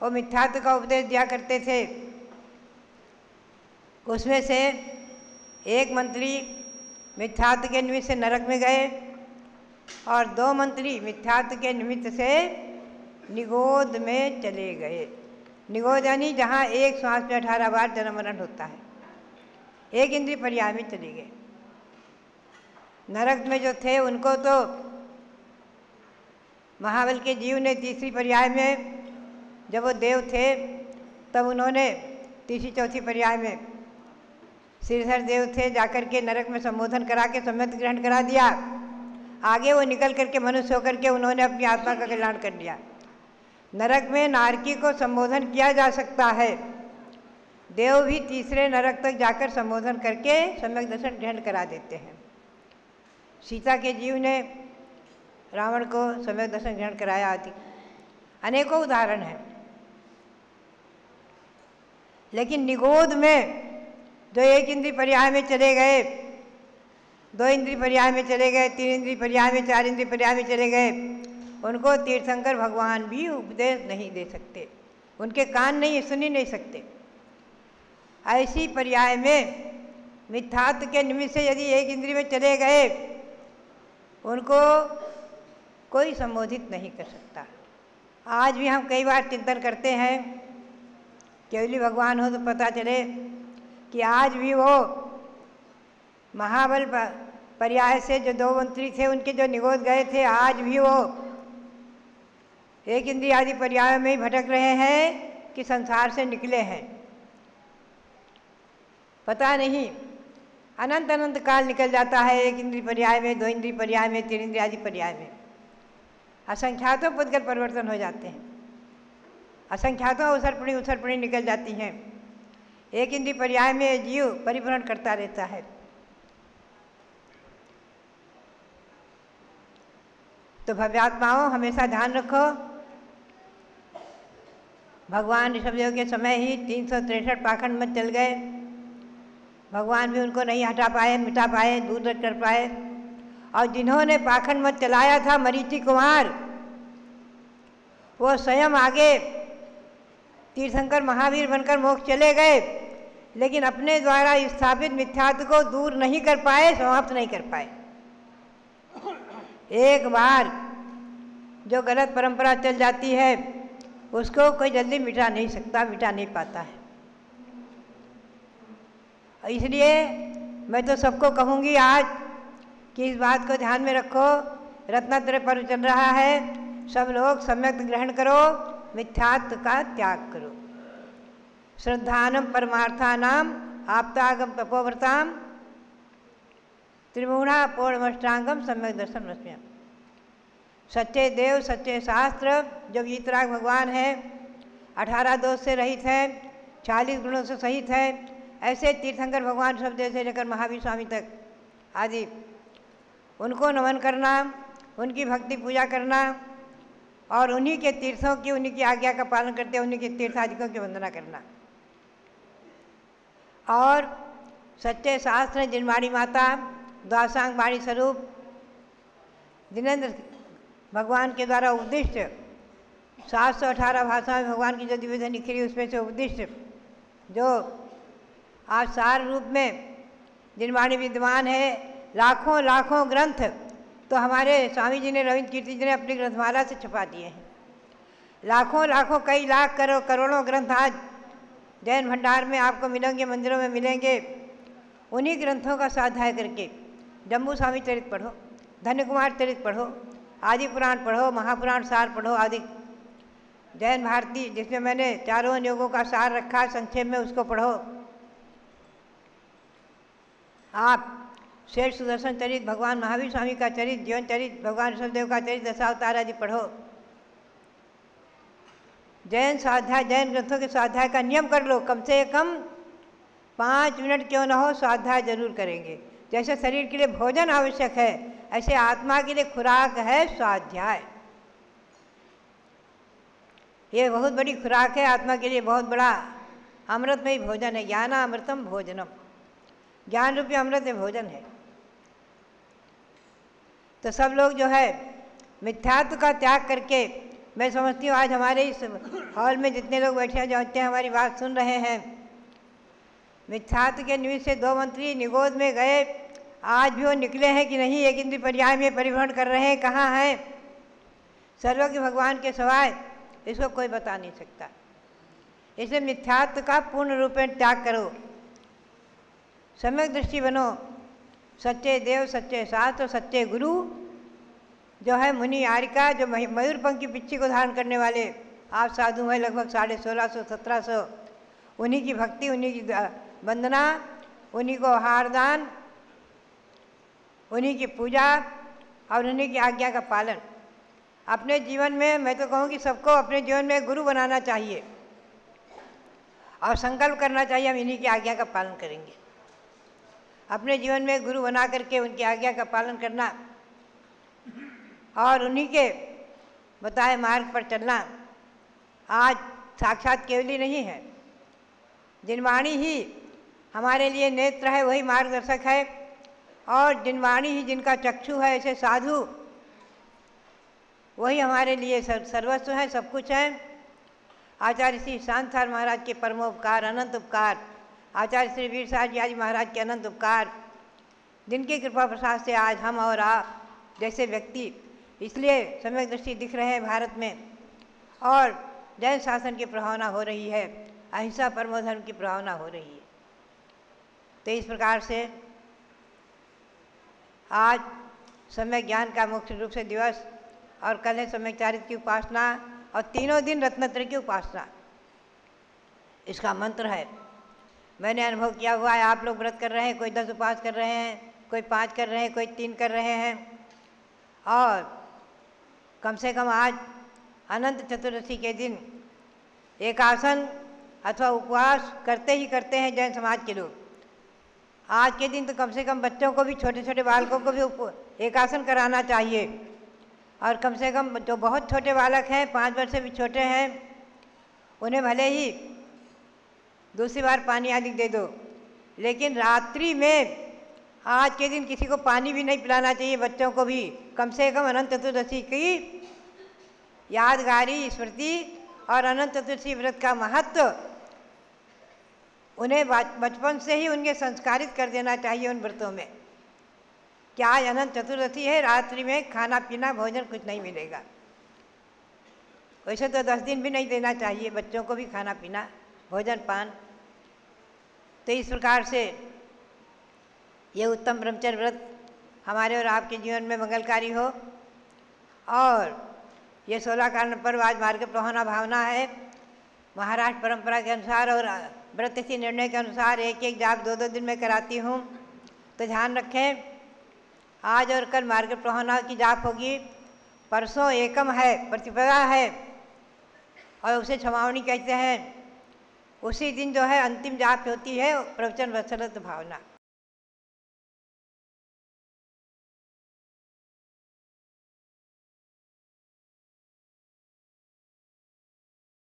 वो मिथ्यात्व का उपदेश दिया करते थे। उसमें से एक मंत्री मिथ्यात्व के निमित्त से नरक में गए और 2 मंत्री मिथ्यात्व के निमित्त से निगोद में चले गए। निगोद यानी जहाँ एक श्वास में 18 बार जन्म मरण होता है, एक इंद्रिय पर्याय में चले गए। नरक में जो थे उनको तो महाबल के जीव ने तीसरी पर्याय में, जब वो देव थे तब उन्होंने तीसरी चौथी पर्याय में, श्रीधर देव थे, जाकर के नरक में संबोधन करा के सम्यक ग्रहण करा दिया आगे वो निकल करके मनुष्य होकर के उन्होंने अपनी आत्मा का कल्याण कर लिया। नरक में नारकी को संबोधन किया जा सकता है, देव भी तीसरे नरक तक जाकर संबोधन करके सम्यक दर्शन ग्रहण करा देते हैं। सीता के जीव ने रावण को सम्यक दर्शन ग्रहण कराया आदि अनेकों उदाहरण हैं। लेकिन निगोद में जो एक इंद्रिय पर्याय में चले गए, दो इंद्रिय पर्याय में चले गए, तीन इंद्रिय पर्याय में, चार इंद्रिय पर्याय में चले गए, उनको तीर्थंकर भगवान भी उपदेश नहीं दे सकते, उनके कान नहीं सुन ही नहीं सकते। ऐसी पर्याय में मिथ्यात्व के निमित्त से यदि एक इंद्रिय में चले गए, उनको कोई संबोधित नहीं कर सकता। आज भी हम कई बार चिंतन करते हैं, केवली भगवान हो तो पता चले कि आज भी वो महाबल पर्याय से जो दो मंत्री थे उनके जो निगोद गए थे, आज भी वो एक इंद्रिय आदि पर्याय में ही भटक रहे हैं कि संसार से निकले हैं, पता नहीं। अनंत अनंत काल निकल जाता है एक इंद्रिय पर्याय में, दो इंद्रिय पर्याय में, तीन इंद्रिय आदि पर्याय में। असंख्यातों पुद्गल परिवर्तन हो जाते हैं, असंख्यातों उसरपणी निकल जाती हैं। एक इंद्रिय पर्याय में जीव परिभ्रमण करता रहता है। तो भव्यात्माओं, हमेशा ध्यान रखो, भगवान ऋषभदेव के समय ही 363 पाखंड मत चल गए, भगवान भी उनको नहीं हटा पाए, मिटा पाए, दूर कर पाए। और जिन्होंने पाखंड मत चलाया था, मरीचि कुमार, वो स्वयं आगे तीर्थंकर महावीर बनकर मोक्ष चले गए, लेकिन अपने द्वारा स्थापित मिथ्यात्व को दूर नहीं कर पाए, समाप्त नहीं कर पाए। एक बार जो गलत परंपरा चल जाती है उसको कोई जल्दी मिटा नहीं सकता, मिटा नहीं पाता है। इसलिए मैं तो सबको कहूँगी आज कि इस बात को ध्यान में रखो, रत्नात्रय पर्व चल रहा है, सब लोग सम्यक ग्रहण करो, मिथ्यात्व का त्याग करो। श्रद्धानम परमार्थानाम आप्तागम तपोव्रताम त्रिमूढ़ा पूर्णमष्टांगम सम्यक दर्शन रश्म्यम। सच्चे देव, सच्चे शास्त्र, जो वीतराग भगवान है, 18 दोष से रहित है, 40 गुणों से सहित है, ऐसे तीर्थंकर भगवान ऋषभदेव से लेकर महावीर स्वामी तक आदि, उनको नमन करना, उनकी भक्ति पूजा करना और उन्हीं के तीर्थों की, उन्हीं की आज्ञा का पालन करते उन्हीं के तीर्थादिकों की वंदना करना। और सच्चे शास्त्र जिनवाणी माता, द्वासांग वाणी स्वरूप, जिनेन्द्र भगवान के द्वारा उपदिष्ट 718 भाषा में भगवान की जो दिव्य निखरी, उसमें से उपदिष्ट जो आज सार रूप में जिनवाणी विद्यमान है, लाखों लाखों ग्रंथ तो हमारे स्वामी जी ने, रविंद्र कीर्ति जी ने अपनी ग्रंथमाला से छपा दिए हैं। लाखों लाखों, कई लाख, करोड़ों ग्रंथ आज जैन भंडार में आपको मिलेंगे, मंदिरों में मिलेंगे। उन्हीं ग्रंथों का स्वाध्याय करके जम्बू स्वामी चरित पढ़ो, धन्य कुमार चरित पढ़ो, आदि पुराण पढ़ो, महापुराण सार पढ़ो, आदि जैन भारती जिसमें मैंने चारों योगों का सार रखा संक्षेप में, उसको पढ़ो। आप शेष सुदर्शन चरित, भगवान महावीर स्वामी का चरित, जीवन चरित, भगवान ऋषभदेव का चरित, दशावतार आदि पढ़ो। जैन स्वाध्याय, जैन ग्रंथों के स्वाध्याय का नियम कर लो, कम से कम 5 मिनट क्यों न हो स्वाध्याय जरूर करेंगे। जैसे शरीर के लिए भोजन आवश्यक है, ऐसे आत्मा के लिए खुराक है स्वाध्याय। ये बहुत बड़ी खुराक है आत्मा के लिए, बहुत बड़ा अमृतमय भोजन है। ज्ञान अमृतम भोजनम, ज्ञान रूपी अमृत में भोजन है। तो सब लोग जो है मिथ्यात्व का त्याग करके, मैं समझती हूँ आज हमारे इस हॉल में जितने लोग बैठे हैं, जो हमारी बात सुन रहे हैं, मिथ्यात्व के निमित्त से 2 मंत्री निगोद में गए, आज भी वो निकले हैं कि नहीं, एक इंद्रिय पर्याय में परिभ्रमण कर रहे हैं, कहाँ हैं? सर्वज्ञ भगवान के सवाय इसको कोई बता नहीं सकता। इसलिए मिथ्यात्व का पूर्ण रूप में त्याग करो, सम्यक दृष्टि बनो। सच्चे देव, सच्चे शास्त्र, सच्चे गुरु जो है मुनि आरिका, जो मयूरपंख की पिच्ची को धारण करने वाले आप साधु हैं, लगभग 1650-1700, उन्हीं की भक्ति, उन्हीं की वंदना, उन्हीं को हारदान, उन्हीं की पूजा और उन्हीं की आज्ञा का पालन। अपने जीवन में मैं तो कहूँ कि सबको अपने जीवन में गुरु बनाना चाहिए और संकल्प करना चाहिए हम इन्हीं की आज्ञा का पालन करेंगे। अपने जीवन में गुरु बना करके उनकी आज्ञा का पालन करना और उन्हीं के बताए मार्ग पर चलना आज साक्षात केवली नहीं है। जिनवाणी ही हमारे लिए नेत्र है, वही मार्गदर्शक है, और जिनवाणी ही जिनका चक्षु है, ऐसे साधु वही हमारे लिए सर्वस्व है, सब कुछ है। आचार्य श्री शांतार महाराज के परमोपकार, अनंत उपकार, आचार्य श्री वीर साहब जी आदि महाराज के अनंत उपकार, जिनकी कृपा प्रसाद से आज हम और आप जैसे व्यक्ति इसलिए सम्यक दृष्टि दिख रहे हैं भारत में, और जैन शासन की प्रभावना हो रही है, अहिंसा परमो धर्म की प्रभावना हो रही है। तो इस प्रकार से आज सम्यक ज्ञान का मुख्य रूप से दिवस, और कल है सम्यक चारित्र की उपासना, और तीनों दिन रत्नत्रय की उपासना इसका मंत्र है। मैंने अनुभव किया हुआ है, आप लोग व्रत कर रहे हैं, कोई 10 उपवास कर रहे हैं, कोई 5 कर रहे हैं, कोई 3 कर रहे हैं, और कम से कम आज अनंत चतुर्दशी के दिन एकासन अथवा उपवास करते ही करते हैं जैन समाज के लोग। आज के दिन तो कम से कम बच्चों को भी, छोटे छोटे बालकों को भी एकासन कराना चाहिए, और कम से कम जो बहुत छोटे बालक हैं, 5 वर्ष से भी छोटे हैं, उन्हें भले ही दूसरी बार पानी आदि दे दो, लेकिन रात्रि में आज के दिन किसी को पानी भी नहीं पिलाना चाहिए, बच्चों को भी। कम से कम अनंत चतुर्दशी की यादगारी स्मृति और अनंत चतुर्दशी व्रत का महत्व उन्हें बचपन से ही उनके संस्कारित कर देना चाहिए उन व्रतों में। क्या आज अनंत चतुर्दशी है, रात्रि में खाना पीना भोजन कुछ नहीं मिलेगा। वैसे तो 10 दिन भी नहीं देना चाहिए बच्चों को भी खाना पीना भोजन पान। तो इस प्रकार से ये उत्तम ब्रह्मचर्य व्रत हमारे और आपके जीवन में मंगलकारी हो, और ये 16 कारण पर्व आज मार्ग प्रवाहना भावना है। महाराष्ट्र परंपरा के अनुसार और व्रत तिथि निर्णय के अनुसार एक एक जाप 2-2 दिन में कराती हूँ। तो ध्यान रखें, आज और कल मार्ग प्रवाहना की जाप होगी, परसों एकम है, प्रतिपदा है, और उसे क्षमावनी कहते हैं। उसी दिन जो है अंतिम जाप होती है प्रवचन वत्सलत भावना।